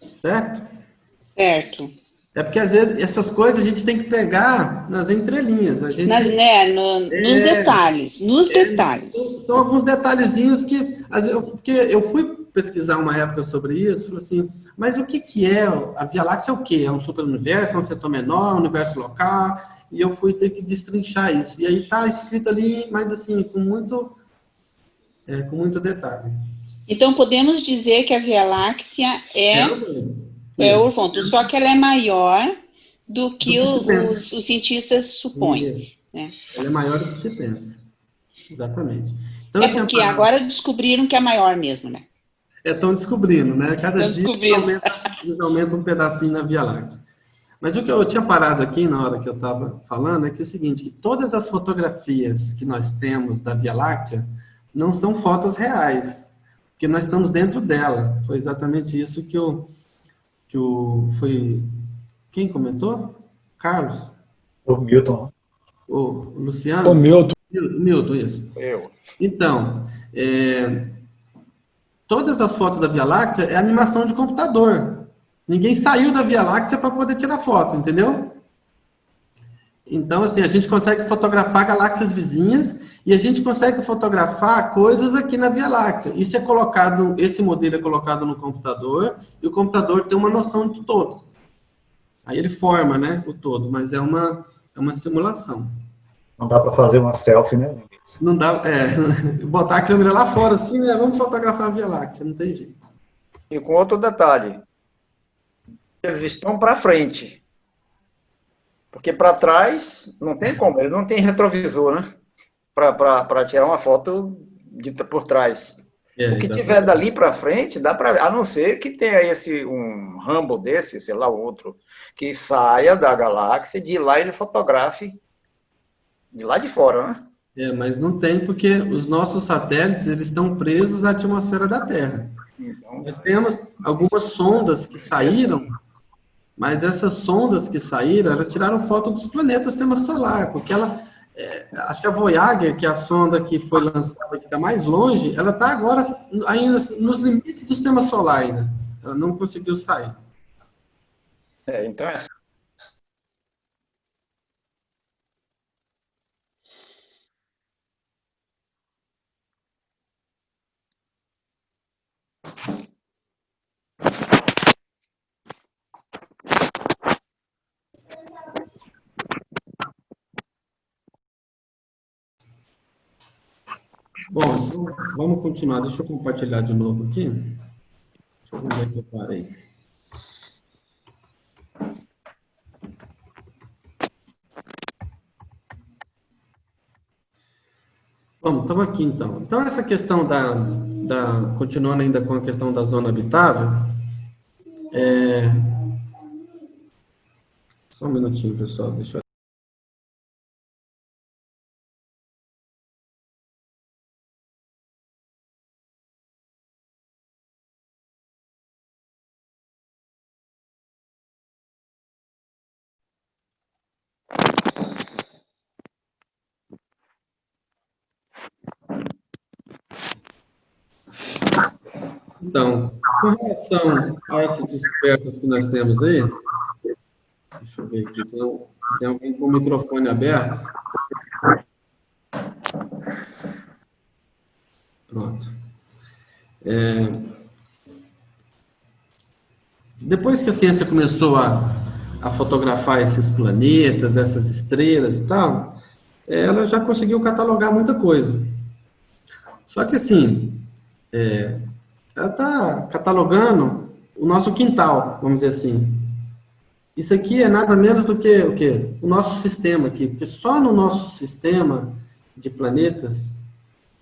Certo? Certo. É porque, às vezes, essas coisas a gente tem que pegar nas entrelinhas. A gente, nos detalhes. Nos detalhes. São alguns detalhezinhos que... Porque eu fui pesquisar uma época sobre isso, falei assim, mas o que é? A Via Láctea é o quê? É um superuniverso, é um setor menor, um universo local? E eu fui ter que destrinchar isso. E aí está escrito ali, mas assim, com muito detalhe. Então, podemos dizer que a Via Láctea é Orvonton, só que ela é maior do que os cientistas supõem. Né? Ela é maior do que se pensa. Exatamente. Então, porque agora descobriram que é maior mesmo, né? Estão descobrindo, né? Cada dia eles aumentam um pedacinho na Via Láctea. Mas o que eu tinha parado aqui na hora que eu estava falando é que é o seguinte, que todas as fotografias que nós temos da Via Láctea não são fotos reais, porque nós estamos dentro dela. Foi exatamente isso foi quem comentou? Carlos? O Milton. O Luciano? O Milton. Milton, isso. Eu. Então, todas as fotos da Via Láctea é animação de computador. Ninguém saiu da Via Láctea para poder tirar foto, entendeu? Então, assim, a gente consegue fotografar galáxias vizinhas e a gente consegue fotografar coisas aqui na Via Láctea. Isso é colocado, esse modelo é colocado no computador e o computador tem uma noção do todo. Aí ele forma, né, o todo, mas é uma simulação. Não dá para fazer uma selfie, né? Não dá, botar a câmera lá fora assim, né, vamos fotografar a Via Láctea, não tem jeito. E com outro detalhe, eles estão para frente. Porque para trás não tem como, ele não tem retrovisor, né? Para tirar uma foto por trás. O que tiver dali para frente, dá para, a não ser que tenha um Hubble desse, sei lá, outro, que saia da galáxia, de lá ele fotografe de lá de fora, né? Mas não tem, porque os nossos satélites, eles estão presos à atmosfera da Terra. Então, Nós temos algumas sondas que saíram, mas essas sondas que saíram, elas tiraram foto dos planetas do sistema solar, porque acho que a Voyager, que é a sonda que foi lançada, que está mais longe, ela está agora ainda nos limites do sistema solar ainda. Ela não conseguiu sair. Então é. Bom, então vamos continuar. Deixa eu compartilhar de novo aqui. Deixa eu ver onde é que eu parei. Vamos, estamos aqui então. Então, essa questão continuando ainda com a questão da zona habitável, só um minutinho, pessoal, deixa eu... Então, com relação a essas descobertas que nós temos aí, deixa eu ver aqui, tem alguém com o microfone aberto? Pronto. Depois que a ciência começou a fotografar esses planetas, essas estrelas e tal, ela já conseguiu catalogar muita coisa. Só que assim, ela está catalogando o nosso quintal, vamos dizer assim. Isso aqui é nada menos do que o quê? O nosso sistema aqui, porque só no nosso sistema de planetas,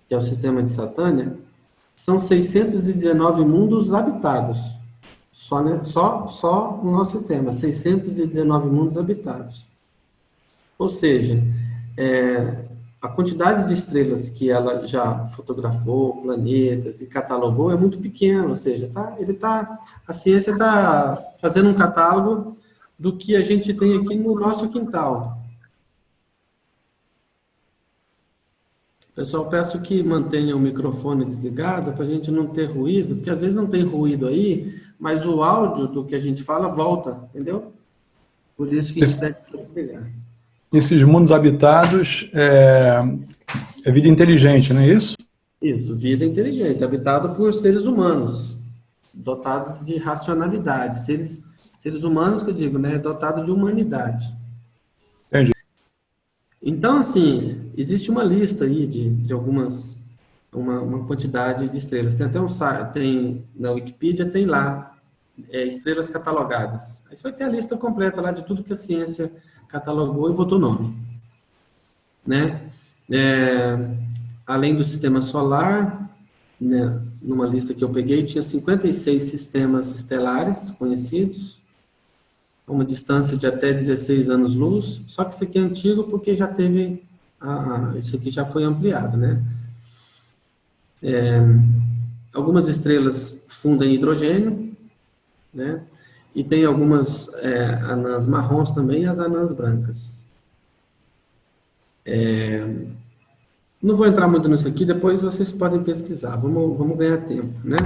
que é o sistema de Satânia, são 619 mundos habitados. Só no nosso sistema, 619 mundos habitados. Ou seja, a quantidade de estrelas que ela já fotografou, planetas e catalogou é muito pequena, ou seja, a ciência está fazendo um catálogo do que a gente tem aqui no nosso quintal. Pessoal, peço que mantenha o microfone desligado para a gente não ter ruído, porque às vezes não tem ruído aí, mas o áudio do que a gente fala volta, entendeu? Por isso que isso deve desligar. Esses mundos habitados é vida inteligente, não é isso? Isso, vida inteligente, habitada por seres humanos, dotados de racionalidade, seres humanos que eu digo, né, dotados de humanidade. Entendi. Então, assim, existe uma lista aí de algumas, uma quantidade de estrelas. Tem até na Wikipedia tem lá, estrelas catalogadas. Aí você vai ter a lista completa lá de tudo que a ciência catalogou e botou nome, né? Além do sistema solar, né, numa lista que eu peguei, tinha 56 sistemas estelares conhecidos, a uma distância de até 16 anos-luz, só que isso aqui é antigo porque já teve, isso aqui já foi ampliado, né? Algumas estrelas fundem hidrogênio, né? E tem algumas anãs marrons também e as anãs brancas. Não vou entrar muito nisso aqui, depois vocês podem pesquisar, vamos ganhar tempo, né?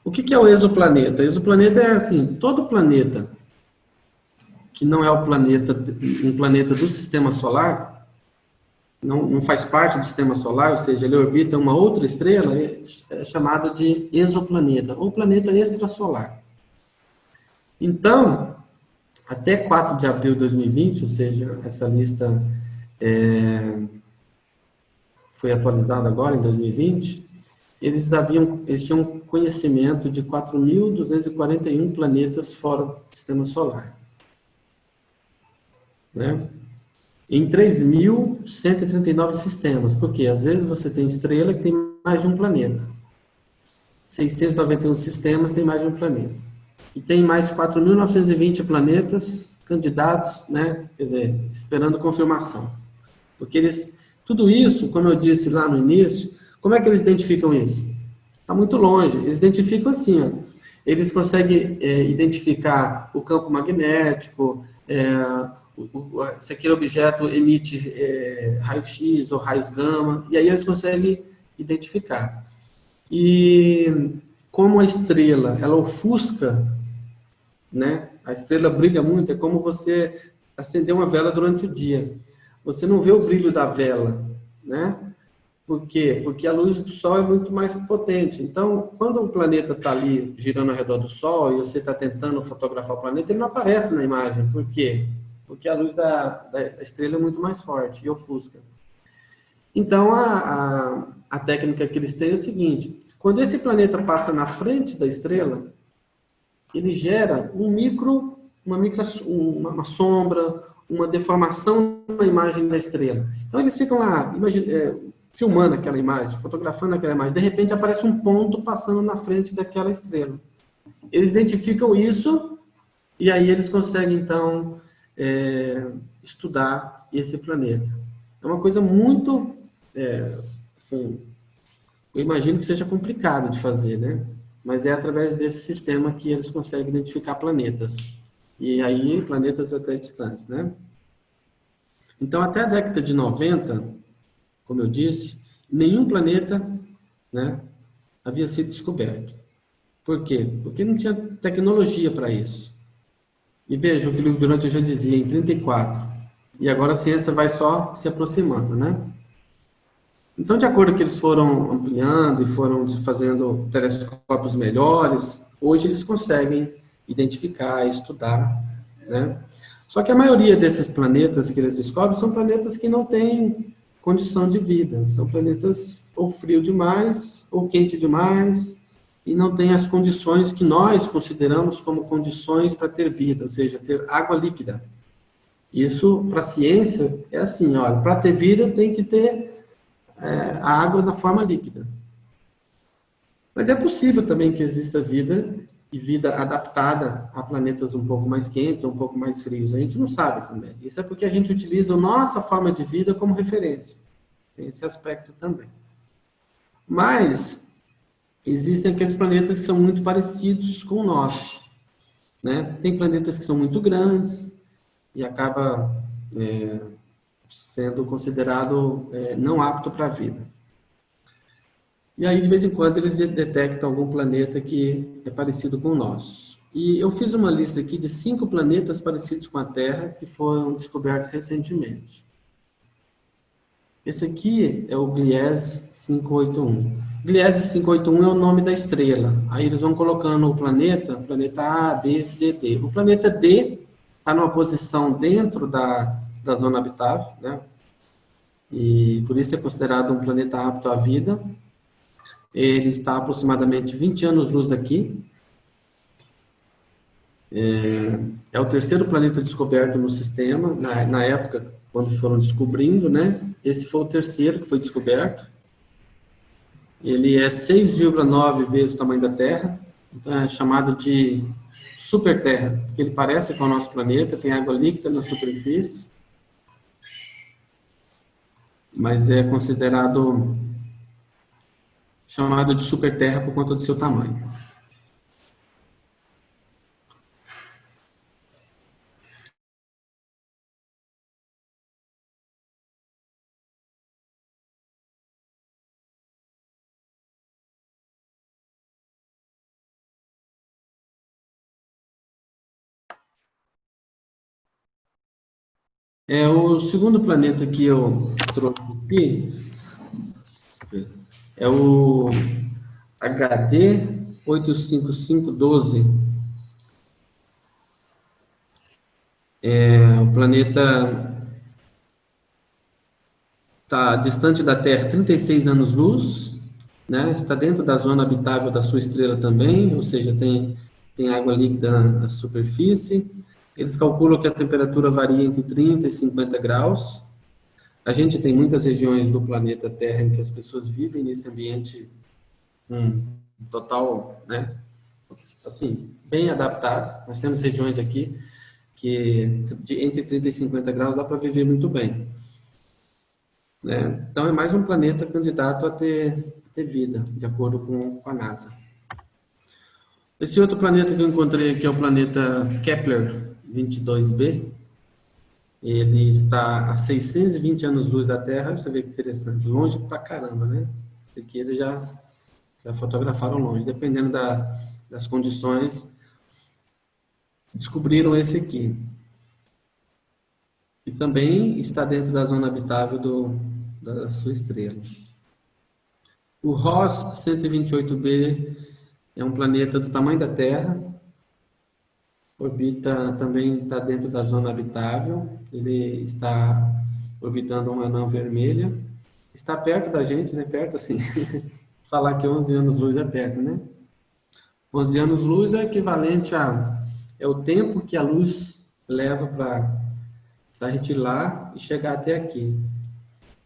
O que é o exoplaneta? Exoplaneta é assim, todo planeta que não é um planeta do sistema solar, não faz parte do sistema solar, ou seja, ele orbita uma outra estrela, é chamado de exoplaneta, ou planeta extrasolar. Então, até 4 de abril de 2020, ou seja, essa lista foi atualizada agora, em 2020, eles tinham conhecimento de 4.241 planetas fora do sistema solar. Né? Em 3.139 sistemas, porque às vezes você tem estrela que tem mais de um planeta. 691 sistemas tem mais de um planeta. E tem mais 4.920 planetas candidatos, né? Quer dizer, esperando confirmação. Porque tudo isso, como eu disse lá no início, como é que eles identificam isso? Está muito longe. Eles identificam assim, ó. Eles conseguem identificar o campo magnético, se aquele objeto emite raio-x ou raios gama, e aí eles conseguem identificar. E como a estrela, ela ofusca, né? A estrela brilha muito, é como você acender uma vela durante o dia. Você não vê o brilho da vela, né? Por quê? Porque a luz do Sol é muito mais potente. Então, quando o planeta está ali girando ao redor do Sol e você está tentando fotografar o planeta, ele não aparece na imagem. Por quê? Porque a luz da estrela é muito mais forte e ofusca. Então, a técnica que eles têm é o seguinte: quando esse planeta passa na frente da estrela, ele gera uma sombra, uma deformação na imagem da estrela. Então, eles ficam lá, filmando aquela imagem, fotografando aquela imagem. De repente, aparece um ponto passando na frente daquela estrela. Eles identificam isso e aí eles conseguem, então, estudar esse planeta. É uma coisa muito, assim, eu imagino que seja complicado de fazer, né? Mas é através desse sistema que eles conseguem identificar planetas. E aí, planetas até distantes, né? Então, até a década de 90, como eu disse, nenhum planeta, né, havia sido descoberto. Por quê? Porque não tinha tecnologia para isso. E veja o que o Durant já dizia, em 34. E agora a ciência vai só se aproximando, né? Então, de acordo com que eles foram ampliando e foram fazendo telescópios melhores, hoje eles conseguem identificar, estudar, né? Só que a maioria desses planetas que eles descobrem são planetas que não têm condição de vida. São planetas ou frio demais, ou quente demais, e não têm as condições que nós consideramos como condições para ter vida, ou seja, ter água líquida. Isso, para a ciência, é assim, olha, para ter vida tem que ter a água na forma líquida. Mas é possível também que exista vida, e vida adaptada a planetas um pouco mais quentes, um pouco mais frios. A gente não sabe também. Isso é porque a gente utiliza a nossa forma de vida como referência. Tem esse aspecto também. Mas existem aqueles planetas que são muito parecidos com o nosso, né? Tem planetas que são muito grandes e acaba sendo considerado não apto para a vida. E aí, de vez em quando, eles detectam algum planeta que é parecido com o nosso. E eu fiz uma lista aqui de 5 planetas parecidos com a Terra que foram descobertos recentemente. Esse aqui é o Gliese 581. Gliese 581 é o nome da estrela. Aí eles vão colocando o planeta A, B, C, D. O planeta D está numa posição dentro da zona habitável, né? E por isso é considerado um planeta apto à vida. Ele está a aproximadamente 20 anos-luz daqui. É o terceiro planeta descoberto no sistema, na época, quando foram descobrindo, né? Esse foi o terceiro que foi descoberto. Ele é 6,9 vezes o tamanho da Terra. Então é chamado de superterra, porque ele parece com o nosso planeta, tem água líquida na superfície, mas é considerado, chamado de superterra por conta do seu tamanho. O segundo planeta que eu trouxe aqui é o HD 85512. O planeta está distante da Terra 36 anos-luz, né? Está dentro da zona habitável da sua estrela também, ou seja, tem água líquida na superfície. Eles calculam que a temperatura varia entre 30 e 50 graus. A gente tem muitas regiões do planeta Terra em que as pessoas vivem nesse ambiente total, né, assim, bem adaptado. Nós temos regiões aqui que entre 30 e 50 graus dá para viver muito bem. Né? Então é mais um planeta candidato a ter vida, de acordo com a NASA. Esse outro planeta que eu encontrei aqui é o planeta Kepler 22b. Ele está a 620 anos-luz da Terra. Você vê que interessante, longe pra caramba, né? Aqui eles já fotografaram longe, dependendo das condições, descobriram esse aqui. E também está dentro da zona habitável da sua estrela. O Ross 128b é um planeta do tamanho da Terra, também está dentro da zona habitável, ele está orbitando uma anã vermelha, está perto da gente, né? Perto assim, falar que 11 anos-luz é perto, né? 11 anos-luz é equivalente é o tempo que a luz leva para sair de lá e chegar até aqui.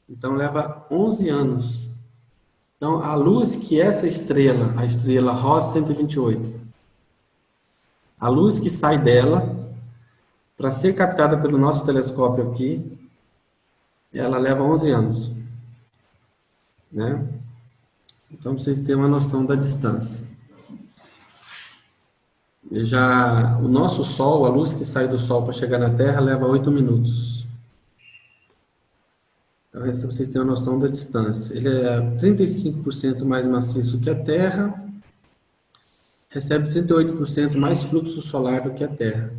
Então, leva 11 anos. Então, a luz que essa estrela, a estrela Ross 128, a luz que sai dela, para ser captada pelo nosso telescópio aqui, ela leva 11 anos. Né? Então, pra vocês terem uma noção da distância. O nosso Sol, a luz que sai do Sol para chegar na Terra, leva 8 minutos. Então, para vocês terem uma noção da distância. Ele é 35% mais maciço que a Terra, recebe 38% mais fluxo solar do que a Terra.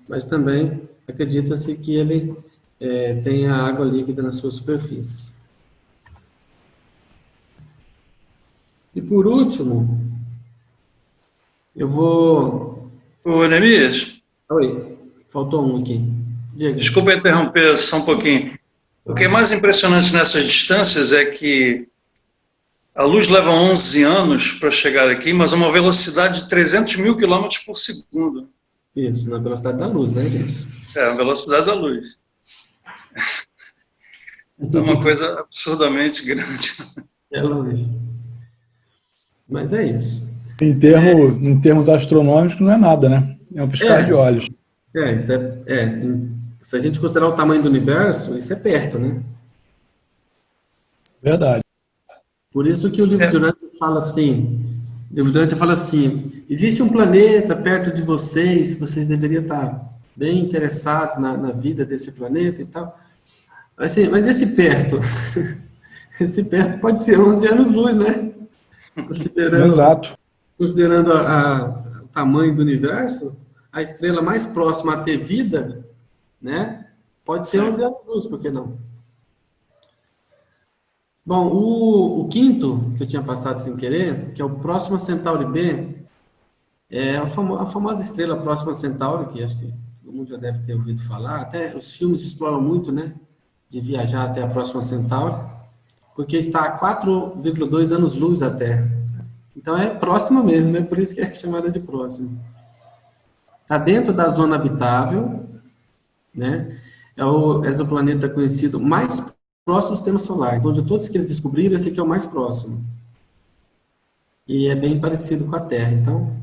Mas também acredita-se que ele tenha água líquida na sua superfície. E por último, eu vou... Ô, Neemias. Oi, faltou um aqui. Diego. Desculpa interromper só um pouquinho. O que é mais impressionante nessas distâncias é que a luz leva 11 anos para chegar aqui, mas a uma velocidade de 300 mil quilômetros por segundo. Isso, na velocidade da luz, né? Isso. A velocidade da luz. Então é uma coisa absurdamente grande. É longe. Mas é isso. Em termos astronômicos, não é nada, né? É um piscar de olhos. Se a gente considerar o tamanho do universo, isso é perto, né? Verdade. Por isso que o livro de Urântia fala assim, existe um planeta perto de vocês deveriam estar bem interessados na vida desse planeta e tal. Assim, mas esse perto, esse perto pode ser 11 anos-luz, né? Exato. Considerando o tamanho do universo, a estrela mais próxima a ter vida, né? Pode ser 11 anos-luz, por que não? Bom, o quinto, que eu tinha passado sem querer, que é o Próxima Centauri B, é a famosa estrela Próxima Centauri, que acho que todo mundo já deve ter ouvido falar, até os filmes exploram muito, né, de viajar até a Próxima Centauri, porque está a 4,2 anos-luz da Terra. Então é próxima mesmo, né, por isso que é chamada de próxima. Está dentro da zona habitável, né, é o exoplaneta conhecido mais próximo do sistema solar. Então, de todos que eles descobriram, esse aqui é o mais próximo. E é bem parecido com a Terra. Então,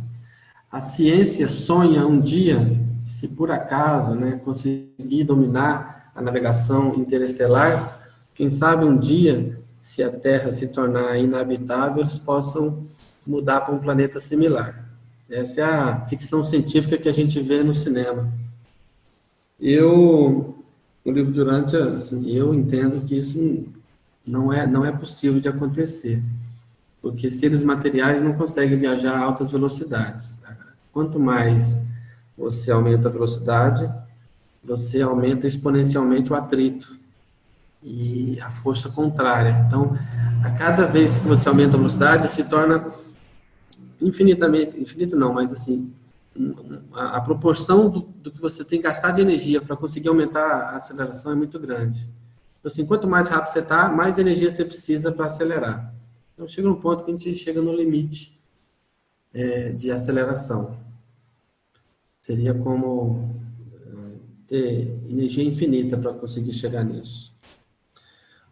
A ciência sonha um dia, se por acaso, né, conseguir dominar a navegação interestelar, quem sabe um dia, se a Terra se tornar inabitável, eles possam mudar para um planeta similar. Essa é a ficção científica que a gente vê no cinema. O livro de Urântia, assim, eu entendo que isso não é possível de acontecer, porque seres materiais não conseguem viajar a altas velocidades. Quanto mais você aumenta a velocidade, você aumenta exponencialmente o atrito e a força contrária. Então, a cada vez que você aumenta a velocidade, se torna infinito não, mas assim, a proporção do que você tem que gastar de energia para conseguir aumentar a aceleração é muito grande. Então, assim, quanto mais rápido você está, mais energia você precisa para acelerar. Então, chega um ponto que a gente chega no limite de aceleração. Seria como ter energia infinita para conseguir chegar nisso.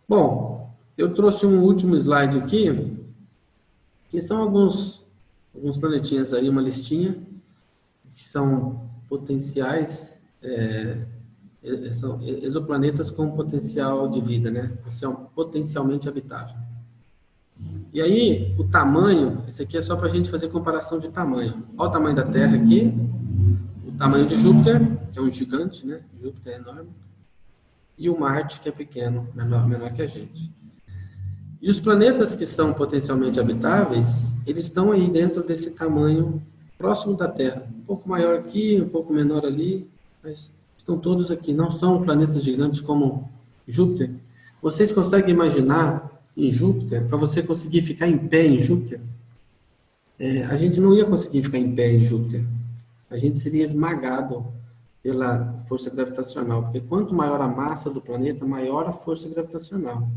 Bom, eu trouxe um último slide aqui, que são alguns planetinhas aí, uma listinha, que são potenciais, são exoplanetas com potencial de vida, né? São potencialmente habitável. E aí, o tamanho, esse aqui é só para a gente fazer comparação de tamanho. Olha o tamanho da Terra aqui, o tamanho de Júpiter, que é um gigante, né? Júpiter é enorme, e o Marte, que é pequeno, menor que a gente. E os planetas que são potencialmente habitáveis, eles estão aí dentro desse tamanho próximo da Terra. Um pouco maior aqui, um pouco menor ali, mas estão todos aqui. Não são planetas gigantes como Júpiter. Vocês conseguem imaginar em Júpiter, para você conseguir ficar em pé em Júpiter? A gente não ia conseguir ficar em pé em Júpiter. A gente seria esmagado pela força gravitacional, porque quanto maior a massa do planeta, maior a força gravitacional.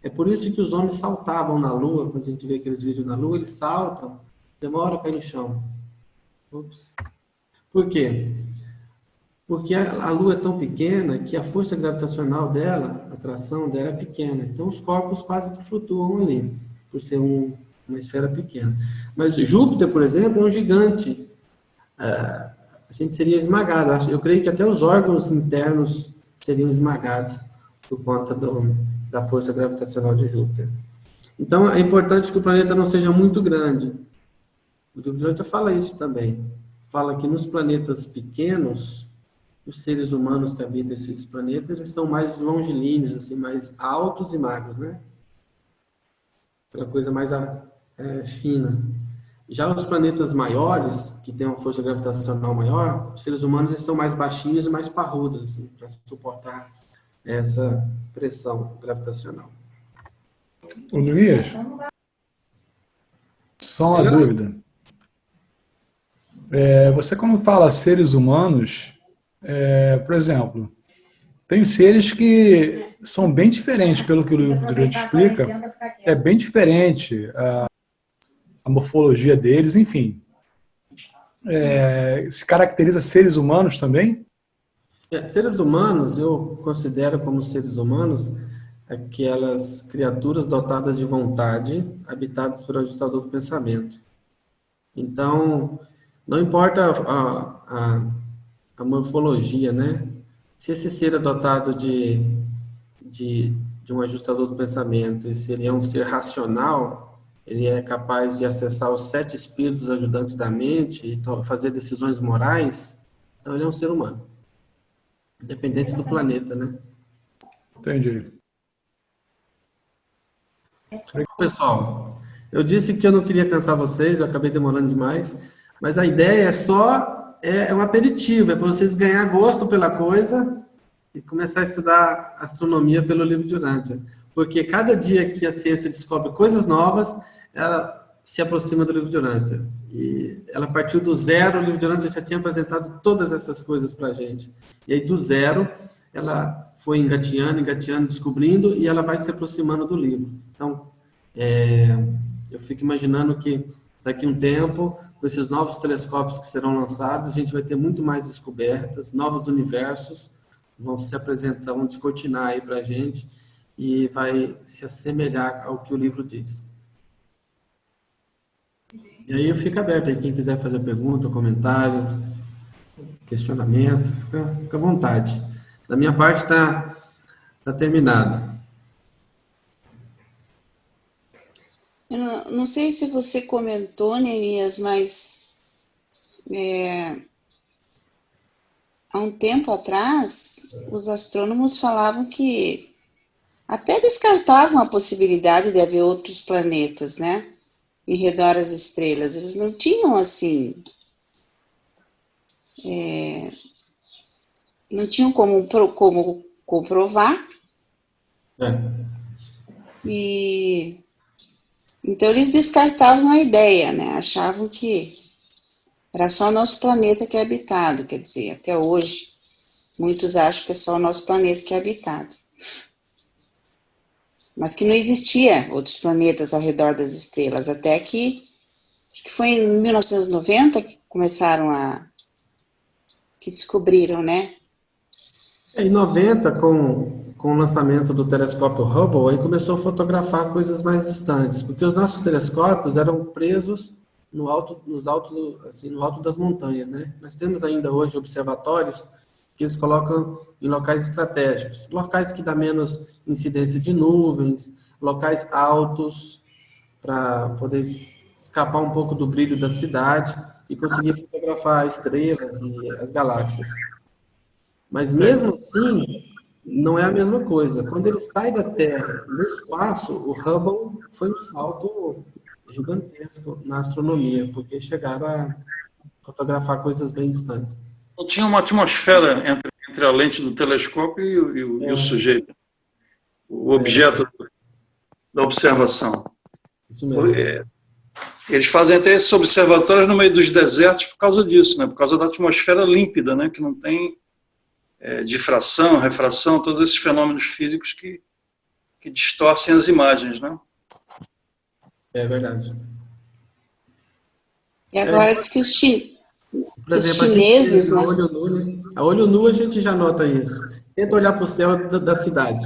É por isso que os homens saltavam na Lua, quando a gente vê aqueles vídeos na Lua, eles saltam, demora a cair no chão. Ups. Por quê? Porque a Lua é tão pequena que a força gravitacional dela, a atração dela é pequena. Então os corpos quase que flutuam ali, por ser uma esfera pequena. Mas Júpiter, por exemplo, é um gigante. A gente seria esmagado. Eu creio que até os órgãos internos seriam esmagados por conta da força gravitacional de Júpiter. Então, é importante que o planeta não seja muito grande. O livro de Urântia fala isso também. Fala que nos planetas pequenos, os seres humanos que habitam esses planetas, eles são mais longilíneos, assim, mais altos e magros, né? Aquela coisa mais fina. Já os planetas maiores, que têm uma força gravitacional maior, os seres humanos eles são mais baixinhos e mais parrudos, assim, para suportar essa pressão gravitacional. Ô Luiz, só uma dúvida. Você quando fala seres humanos, por exemplo, tem seres que são bem diferentes, pelo que o livro de Urântia explica, é bem diferente a morfologia deles, enfim. Se caracteriza seres humanos também? Seres humanos, eu considero como seres humanos aquelas criaturas dotadas de vontade, habitadas pelo ajustador do pensamento. Então, não importa a morfologia, né? Se esse ser é dotado de um ajustador do pensamento, ele seria um ser racional, ele é capaz de acessar os 7 espíritos ajudantes da mente e fazer decisões morais, então ele é um ser humano. Independente do planeta, né? Entendi. Pessoal, eu disse que eu não queria cansar vocês, eu acabei demorando demais, mas a ideia é um aperitivo, é para vocês ganhar gosto pela coisa e começar a estudar astronomia pelo livro de Urântia. Porque cada dia que a ciência descobre coisas novas, ela se aproxima do livro de Urântia. E ela partiu do zero, o livro de Urântia já tinha apresentado todas essas coisas para a gente. E aí, do zero, ela foi engateando, descobrindo, e ela vai se aproximando do livro. Então, eu fico imaginando que daqui a um tempo, com esses novos telescópios que serão lançados, a gente vai ter muito mais descobertas, novos universos vão se apresentar, vão descortinar aí para a gente, e vai se assemelhar ao que o livro diz. E aí eu fico aberto aí, quem quiser fazer pergunta, comentário, questionamento, fica à vontade. Da minha parte está terminado. Eu não sei se você comentou, Neemias, mas há um tempo atrás, os astrônomos falavam que até descartavam a possibilidade de haver outros planetas, né? Em redor às estrelas. Eles não tinham, assim, não tinham como comprovar. E então eles descartavam a ideia, né? Achavam que era só o nosso planeta que é habitado, quer dizer, até hoje, muitos acham que é só o nosso planeta que é habitado. Mas que não existia outros planetas ao redor das estrelas, até que, acho que foi em 1990 que começaram que descobriram, né? Em 90, com o lançamento do telescópio Hubble, aí começou a fotografar coisas mais distantes, porque os nossos telescópios eram presos no alto das montanhas, né? Nós temos ainda hoje observatórios que eles colocam em locais estratégicos, locais que dá menos incidência de nuvens, locais altos, para poder escapar um pouco do brilho da cidade e conseguir fotografar estrelas e as galáxias. Mas mesmo assim, não é a mesma coisa. Quando ele sai da Terra no espaço, o Hubble foi um salto gigantesco na astronomia, porque chegaram a fotografar coisas bem distantes. Tinha uma atmosfera entre a lente do telescópio e o sujeito, o objeto da observação. Isso mesmo. Eles fazem até esses observatórios no meio dos desertos por causa disso, né? Por causa da atmosfera límpida, né? Que não tem difração, refração, todos esses fenômenos físicos que distorcem as imagens, né? É verdade. E agora diz que os Por exemplo, chineses, né? A olho nu a gente já nota isso. Tenta olhar para o céu da cidade.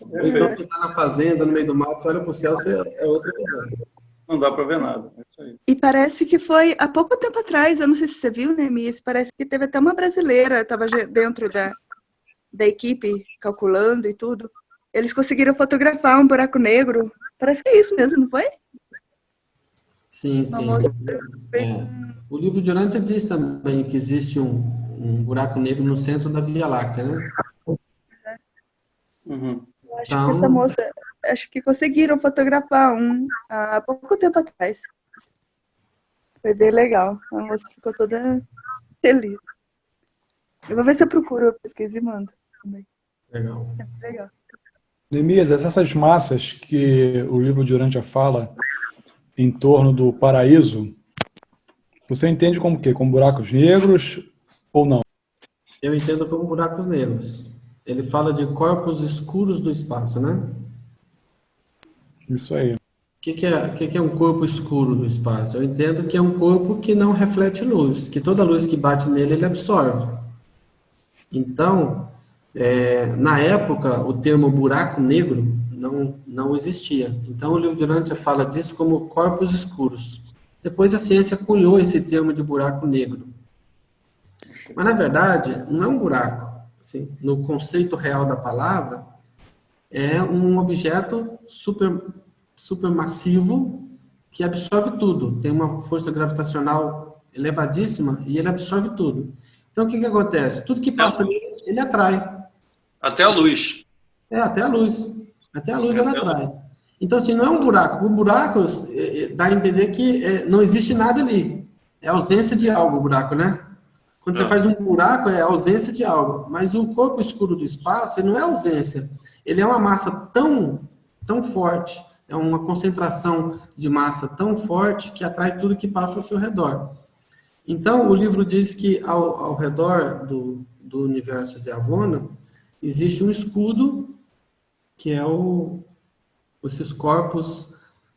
Ou então você está na fazenda, no meio do mato, você olha para o céu, é outra visão. Não dá para ver nada. É isso aí. E parece que foi há pouco tempo atrás, eu não sei se você viu, Neemias, parece que teve até uma brasileira, estava dentro da equipe, calculando e tudo. Eles conseguiram fotografar um buraco negro. Parece que é isso mesmo, não foi? Sim, sim. O livro de Urântia diz também que existe um buraco negro no centro da Via Láctea, né? Uhum. Eu acho que essa moça, acho que conseguiram fotografar um há pouco tempo atrás. Foi bem legal. A moça ficou toda feliz. Eu vou ver se eu procuro, eu pesquiso e mando também. Legal. É legal. Neemias, essas massas que o livro de Urântia fala em torno do paraíso, você entende como o quê? Como buracos negros ou não? Eu entendo como buracos negros. Ele fala de corpos escuros do espaço, né? Isso aí. O que é um corpo escuro do espaço? Eu entendo que é um corpo que não reflete luz, que toda luz que bate nele, ele absorve. Então, na época, o termo buraco negro não existia. Então, o livro de Urântia fala disso como corpos escuros. Depois a ciência cunhou esse termo de buraco negro. Mas, na verdade, não é um buraco. Assim, no conceito real da palavra, é um objeto supermassivo que absorve tudo. Tem uma força gravitacional elevadíssima e ele absorve tudo. Então, o que acontece? Tudo que passa nele, ele atrai. Até a luz. Até a luz. Até a luz ela atrai. Então, assim, não é um buraco. O buraco dá a entender que não existe nada ali. É ausência de algo, o buraco, né? Quando você faz um buraco, é ausência de algo. Mas o corpo escuro do espaço, ele não é ausência. Ele é uma massa tão forte, é uma concentração de massa tão forte que atrai tudo que passa ao seu redor. Então, o livro diz que ao redor do universo de Avona, existe um escudo, que é esses corpos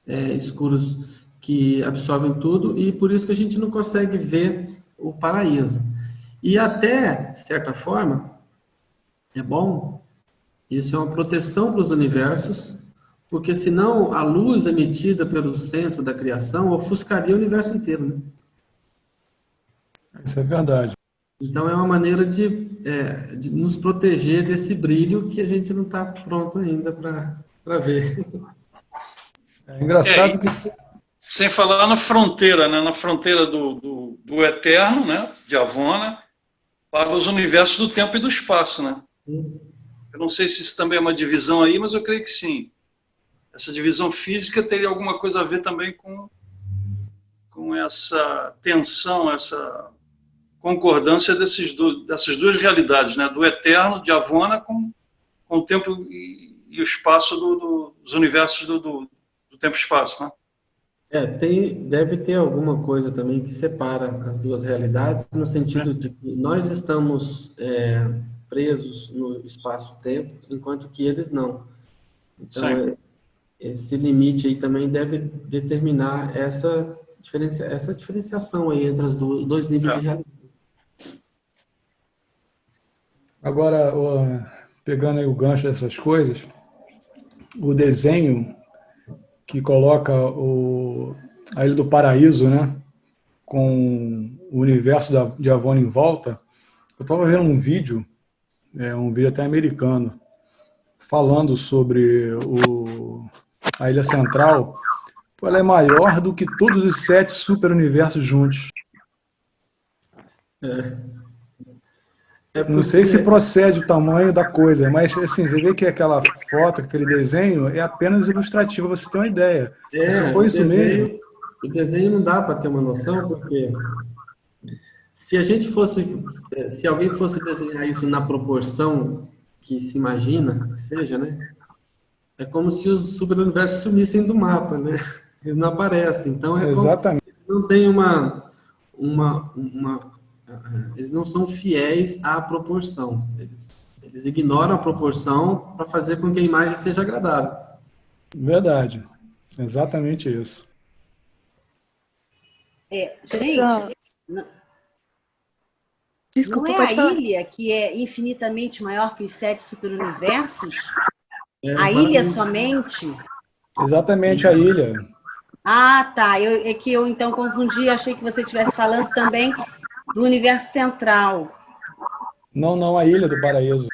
escuros que absorvem tudo, e por isso que a gente não consegue ver o paraíso. E até, de certa forma, é bom, isso é uma proteção para os universos, Porque senão a luz emitida pelo centro da criação ofuscaria o universo inteiro, né? Isso é verdade. Então é uma maneira de nos proteger desse brilho que a gente não está pronto ainda para ver. É engraçado que... Sem falar na fronteira, né? Na fronteira do eterno, né? De Avona, para os universos do tempo e do espaço, né? Eu não sei se isso também é uma divisão aí, mas eu creio que sim. Essa divisão física teria alguma coisa a ver também com essa tensão, essa concordância dessas duas realidades, né? Do eterno, de Avona, com o tempo e o espaço dos universos do tempo e espaço, né? Deve ter alguma coisa também que separa as duas realidades, no sentido de que nós estamos presos no espaço-tempo, enquanto que eles não. Então, esse limite aí também deve determinar essa diferenciação aí entre os dois níveis de realidade. Agora, pegando aí o gancho dessas coisas, o desenho que coloca a Ilha do Paraíso, né, com o universo de Avona em volta, eu estava vendo um vídeo até americano, falando sobre a Ilha Central. Ela é maior do que todos os 7 super-universos juntos. Não sei se procede o tamanho da coisa, mas assim, você vê que aquela foto, aquele desenho é apenas ilustrativo, você tem uma ideia. Se foi isso mesmo... O desenho não dá para ter uma noção, porque se alguém fosse desenhar isso na proporção que se imagina que seja, né? É como se os superuniversos sumissem do mapa, né? Eles não aparecem. Então, exatamente. Não tem eles não são fiéis à proporção. Eles ignoram a proporção para fazer com que a imagem seja agradável. Verdade. Exatamente isso. Gente, Desculpa, não é pode falar. a ilha que é infinitamente maior que os 7 superuniversos? A ilha somente? Exatamente, a ilha. Ah, tá. É que eu então confundi, achei que você estivesse falando também do universo central. Não, a Ilha do Paraíso.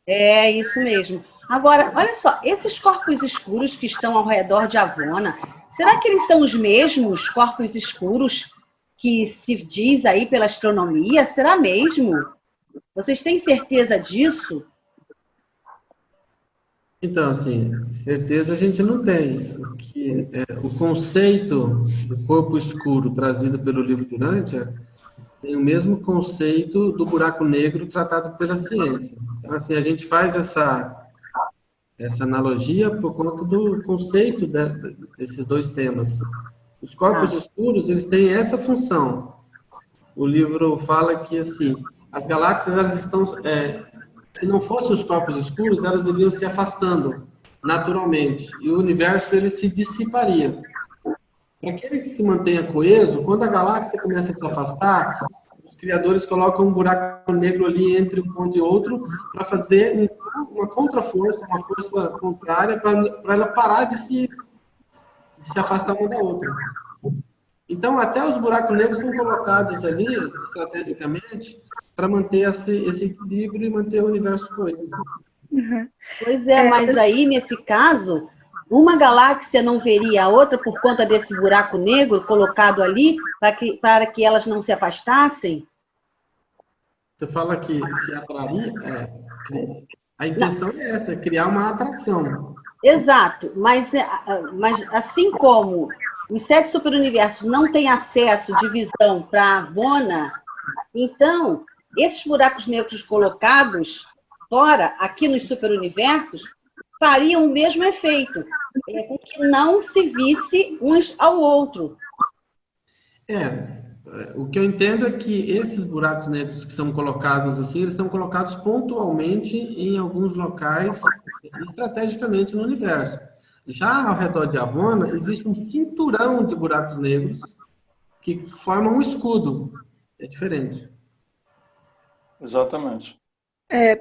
É, isso mesmo. Agora, olha só, esses corpos escuros que estão ao redor de Avona, será que eles são os mesmos corpos escuros que se diz aí pela astronomia? Será mesmo? Vocês têm certeza disso? Então, assim, certeza a gente não tem. O conceito do corpo escuro trazido pelo livro Durântia tem o mesmo conceito do buraco negro tratado pela ciência. Então, assim, a gente faz essa analogia por conta do conceito desses dois temas. Os corpos escuros, eles têm essa função. O livro fala que, assim, as galáxias, elas estão... se não fossem os corpos escuros, elas iriam se afastando naturalmente. E o universo, ele se dissiparia. Para aquele que se mantenha coeso, quando a galáxia começa a se afastar, os criadores colocam um buraco negro ali entre um ponto e outro para fazer uma contraforça, uma força contrária, para ela parar de se afastar uma da outra. Então, até os buracos negros são colocados ali, estrategicamente, para manter esse equilíbrio e manter o universo coeso. Uhum. Pois mas aí, nesse caso, uma galáxia não veria a outra por conta desse buraco negro colocado ali para que elas não se afastassem? Você fala que se atrair, a intenção é essa, criar uma atração. Exato, mas assim como os 7 superuniversos não têm acesso de visão para Avona, então esses buracos negros colocados fora, aqui nos superuniversos, fariam o mesmo efeito, com que não se visse uns ao outro. O que eu entendo é que esses buracos negros que são colocados assim, eles são colocados pontualmente em alguns locais, estrategicamente no universo. Já ao redor de Avona, existe um cinturão de buracos negros que formam um escudo. É diferente. Exatamente.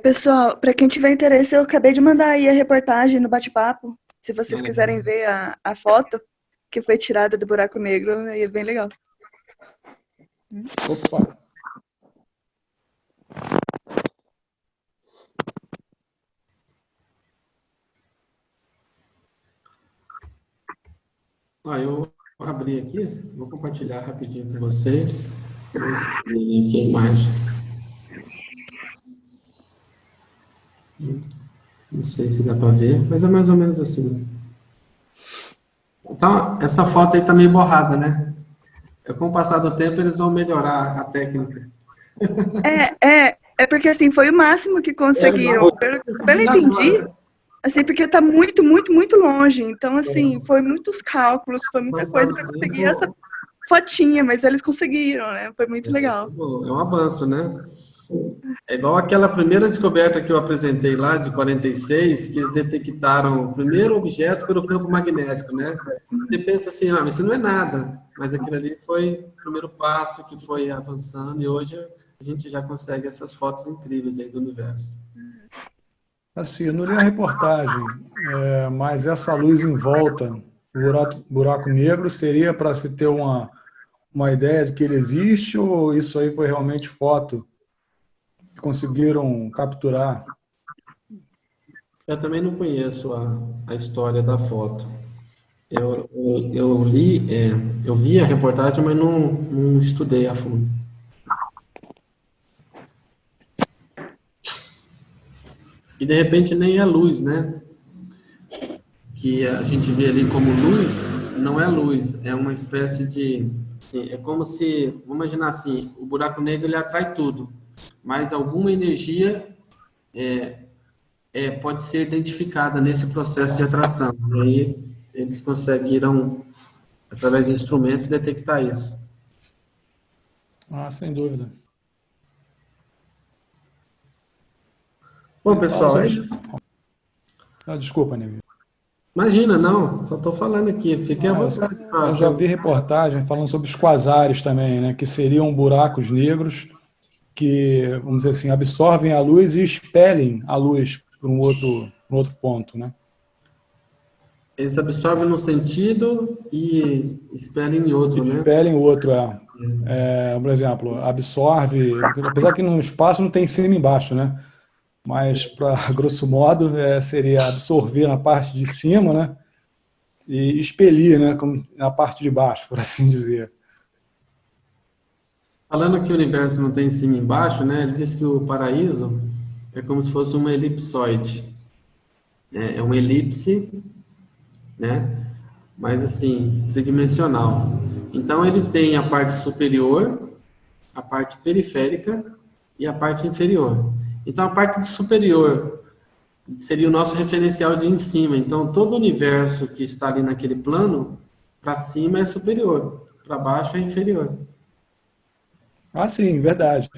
Pessoal, para quem tiver interesse, eu acabei de mandar aí a reportagem no bate-papo. Se vocês quiserem ver a foto que foi tirada do buraco negro, aí é bem legal. Opa! Eu abri aqui, vou compartilhar rapidinho com vocês. Aqui a imagem. Não sei se dá para ver, mas é mais ou menos assim. Então, essa foto aí tá meio borrada, né? Com o passar do tempo, eles vão melhorar a técnica. É porque, assim, foi o máximo que conseguiram. Pelo que eu entendi, assim, porque tá muito, muito, muito longe. Então, assim, foi muitos cálculos, foi muita coisa para conseguir essa fotinha, mas eles conseguiram, né? Foi muito legal. É um avanço, né? É igual aquela primeira descoberta que eu apresentei lá, de 46, que eles detectaram o primeiro objeto pelo campo magnético, né? Você pensa assim, isso não é nada, mas aquilo ali foi o primeiro passo que foi avançando, e hoje a gente já consegue essas fotos incríveis aí do universo. Assim, eu não li a reportagem, mas essa luz em volta, o buraco negro, seria para se ter uma ideia de que ele existe, ou isso aí foi realmente foto? Conseguiram capturar? Eu também não conheço a história da foto. Eu li, eu vi a reportagem, mas não estudei a fundo. E de repente nem é luz, né? Que a gente vê ali como luz, não é luz, é uma espécie de... É como se, vamos imaginar assim, o buraco negro ele atrai tudo, mas alguma energia pode ser identificada nesse processo de atração. E aí eles conseguiram, através de instrumentos, detectar isso. Sem dúvida. Bom, pessoal... Desculpa, Neve. Imagina, não, só estou falando aqui, fiquem à vontade. Eu já vi reportagem falando sobre os quasares também, né, que seriam buracos negros que, vamos dizer assim, absorvem a luz e expelem a luz para um outro ponto, né? Eles absorvem num sentido e expelem em outro, né? Expelem o outro, por exemplo, absorve, apesar que no espaço não tem cima e embaixo, né? Mas, para grosso modo, seria absorver na parte de cima, né? E expelir, né? Na parte de baixo, por assim dizer. Falando que o universo não tem cima e embaixo, né? Ele diz que o paraíso é como se fosse uma elipsoide. É uma elipse, né? Mas, assim, tridimensional. Então, ele tem a parte superior, a parte periférica e a parte inferior. Então, a parte superior seria o nosso referencial de em cima. Então, todo o universo que está ali naquele plano, para cima é superior, para baixo é inferior. Sim, verdade.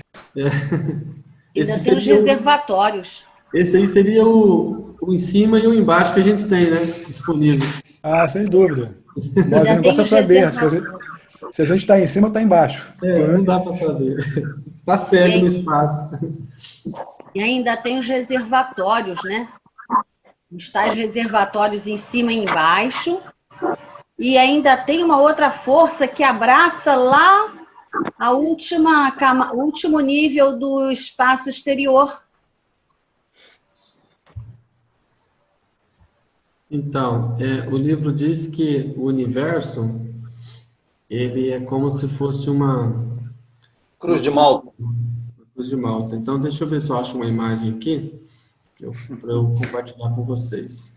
Ainda tem os reservatórios. Esse aí seria o em cima e o embaixo que a gente tem, né? Disponível. Sem dúvida. Mas o negócio é saber. Se a gente está em cima, está embaixo. Não dá para saber. Está cego no espaço. E ainda tem os reservatórios, né? Os tais reservatórios em cima e embaixo. E ainda tem uma outra força que abraça lá a o último nível do espaço exterior. Então, o livro diz que o universo, ele é como se fosse uma... Cruz de Malta. Cruz de Malta. Então, deixa eu ver se eu acho uma imagem aqui, para eu compartilhar com vocês.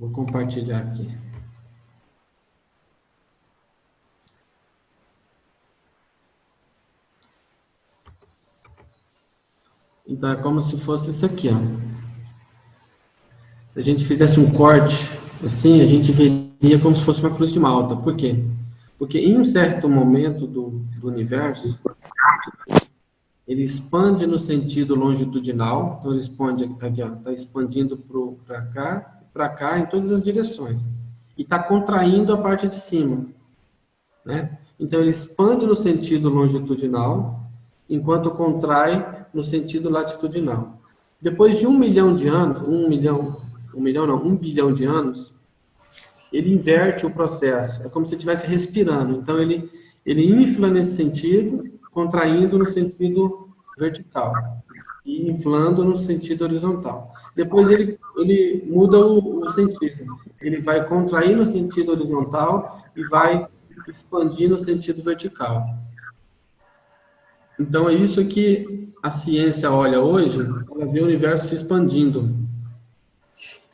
Vou compartilhar aqui. Então, é como se fosse isso aqui, ó. Se a gente fizesse um corte, assim, a gente veria como se fosse uma cruz de Malta. Por quê? Porque em um certo momento do universo, ele expande no sentido longitudinal, então ele expande aqui, está expandindo para cá, em todas as direções. E está contraindo a parte de cima, né? Então ele expande no sentido longitudinal, enquanto contrai no sentido latitudinal. Depois de 1 milhão de anos, 1 bilhão de anos, ele inverte o processo. É como se estivesse respirando. Então ele infla nesse sentido, contraindo no sentido vertical e inflando no sentido horizontal. Depois ele muda o sentido. Ele vai contrair no sentido horizontal e vai expandir no sentido vertical. Então é isso que a ciência olha hoje, ela vê o universo se expandindo.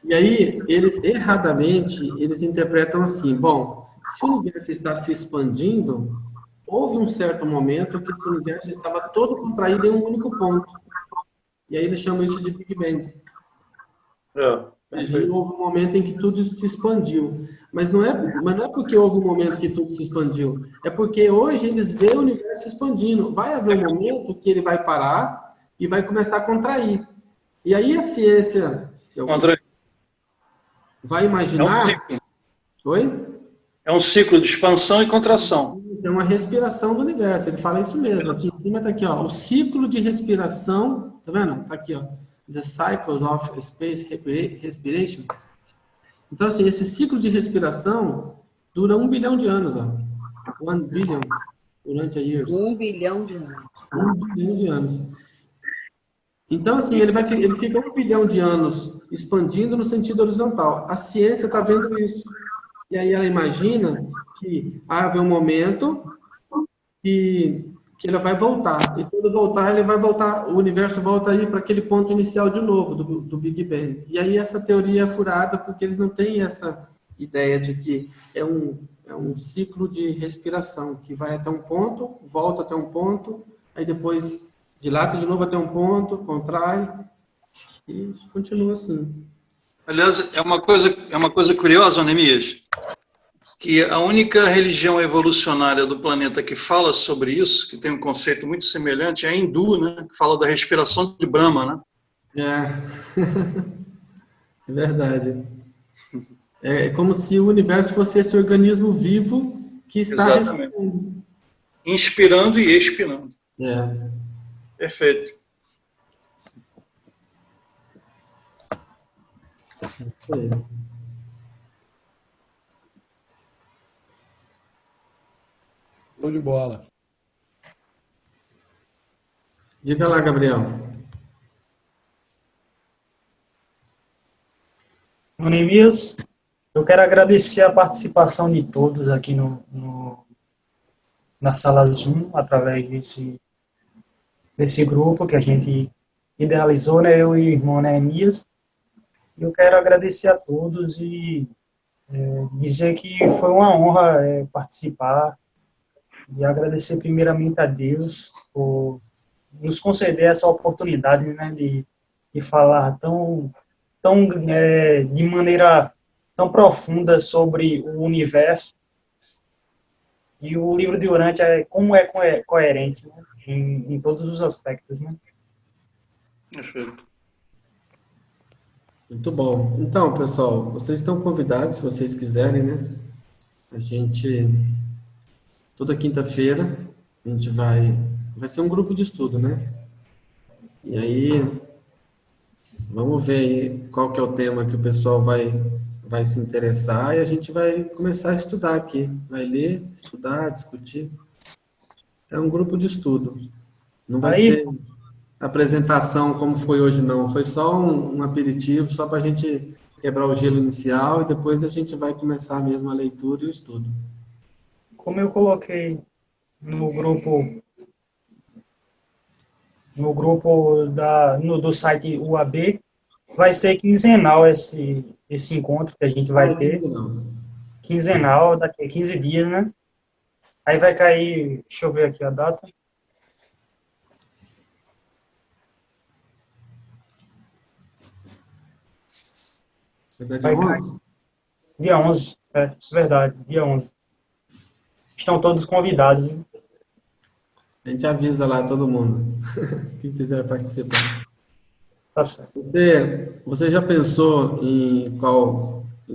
E aí, erradamente, eles interpretam assim, bom, se o universo está se expandindo, houve um certo momento que esse universo estava todo contraído em um único ponto. E aí eles chamam isso de Big Bang. Aí houve um momento em que tudo se expandiu. Mas não é porque houve um momento que tudo se expandiu. É porque hoje eles veem o universo se expandindo. Vai haver um momento que ele vai parar e vai começar a contrair. E aí a ciência vai imaginar... Oi? É um ciclo de expansão e contração. É uma respiração do universo. Ele fala isso mesmo. Aqui em cima está aqui, ó, o ciclo de respiração. Tá vendo? Está aqui, ó. The cycles of space respiration. Então, assim, esse ciclo de respiração dura 1 bilhão de anos, ó. 1 billion durante a years. 1 bilhão de anos. 1 bilhão de anos. Então, assim, ele fica 1 bilhão de anos expandindo no sentido horizontal. A ciência está vendo isso. E aí ela imagina que haver um momento que ele vai voltar. E quando voltar, ele vai voltar, o universo volta aí para aquele ponto inicial de novo, do Big Bang. E aí essa teoria é furada porque eles não têm essa ideia de que é um ciclo de respiração, que vai até um ponto, volta até um ponto, aí depois dilata de novo até um ponto, contrai, e continua assim. Aliás, é uma coisa curiosa, Neemias, que a única religião evolucionária do planeta que fala sobre isso, que tem um conceito muito semelhante, é a hindu, né? Que fala da respiração de Brahma, né? É verdade. É como se o universo fosse esse organismo vivo que está respirando. Inspirando e expirando. É. Perfeito. Show de bola. Diga lá, Gabriel. Neemias, eu quero agradecer a participação de todos aqui na sala Zoom, através desse grupo que a gente idealizou, né, eu e o irmão Neemias. Eu quero agradecer a todos e dizer que foi uma honra participar e agradecer primeiramente a Deus por nos conceder essa oportunidade, né, de falar de maneira tão profunda sobre o universo. E o livro de Urântia como é coerente, né, em todos os aspectos, né? Perfeito. Muito bom. Então, pessoal, vocês estão convidados, se vocês quiserem, né? A gente, toda quinta-feira, a gente vai ser um grupo de estudo, né? E aí, vamos ver aí qual que é o tema que o pessoal vai se interessar e a gente vai começar a estudar aqui. Vai ler, estudar, discutir. É um grupo de estudo. Não vai ser apresentação como foi hoje, não. Foi só um aperitivo, só para a gente quebrar o gelo inicial e depois a gente vai começar mesmo a leitura e o estudo. Como eu coloquei no grupo do site UAB, vai ser quinzenal esse encontro que a gente vai ter. Quinzenal, daqui a 15 dias, né? Aí vai cair, deixa eu ver aqui a data. Vai cair dia 11, verdade, dia 11. Estão todos convidados, hein? A gente avisa lá todo mundo, quem quiser participar. Tá certo. Você já pensou em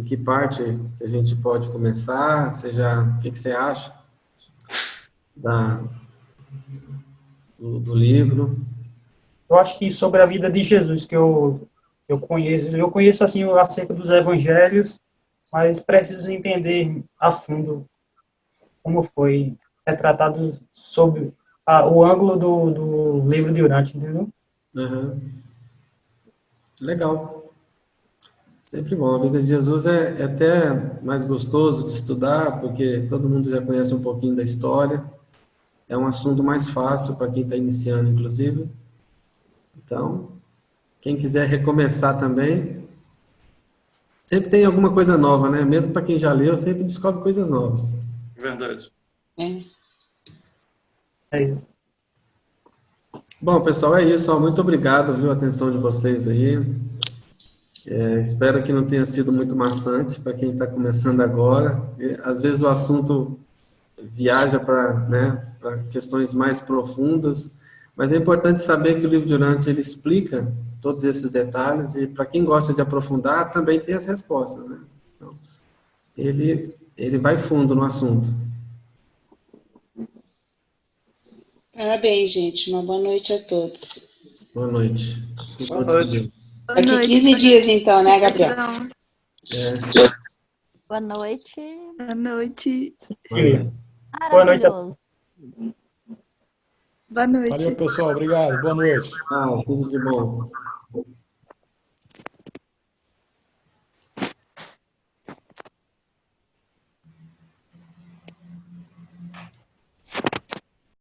que parte que a gente pode começar? O que você acha do livro? Eu acho que sobre a vida de Jesus, que eu conheço assim acerca dos evangelhos, mas preciso entender a fundo como foi retratado sob o ângulo do livro de Urântia, entendeu? Uhum. Legal. Sempre bom. A vida de Jesus é até mais gostoso de estudar, porque todo mundo já conhece um pouquinho da história. É um assunto mais fácil para quem está iniciando, inclusive. Então, quem quiser recomeçar também, sempre tem alguma coisa nova, né? Mesmo para quem já leu, sempre descobre coisas novas. Verdade. É isso. Bom, pessoal, é isso. Ó. Muito obrigado, viu, a atenção de vocês aí. Espero que não tenha sido muito maçante para quem está começando agora. Às vezes o assunto viaja para questões mais profundas, mas é importante saber que o livro de Urântia ele explica todos esses detalhes e para quem gosta de aprofundar também tem as respostas, né? Então, ele vai fundo no assunto. Parabéns, gente. Uma boa noite a todos. Boa noite. Boa noite. Daqui 15 dias, então, né, Gabriel? Boa noite. Boa noite. Boa noite. Maravilhoso. Boa noite. Valeu, pessoal. Obrigado. Boa noite. Tudo de bom.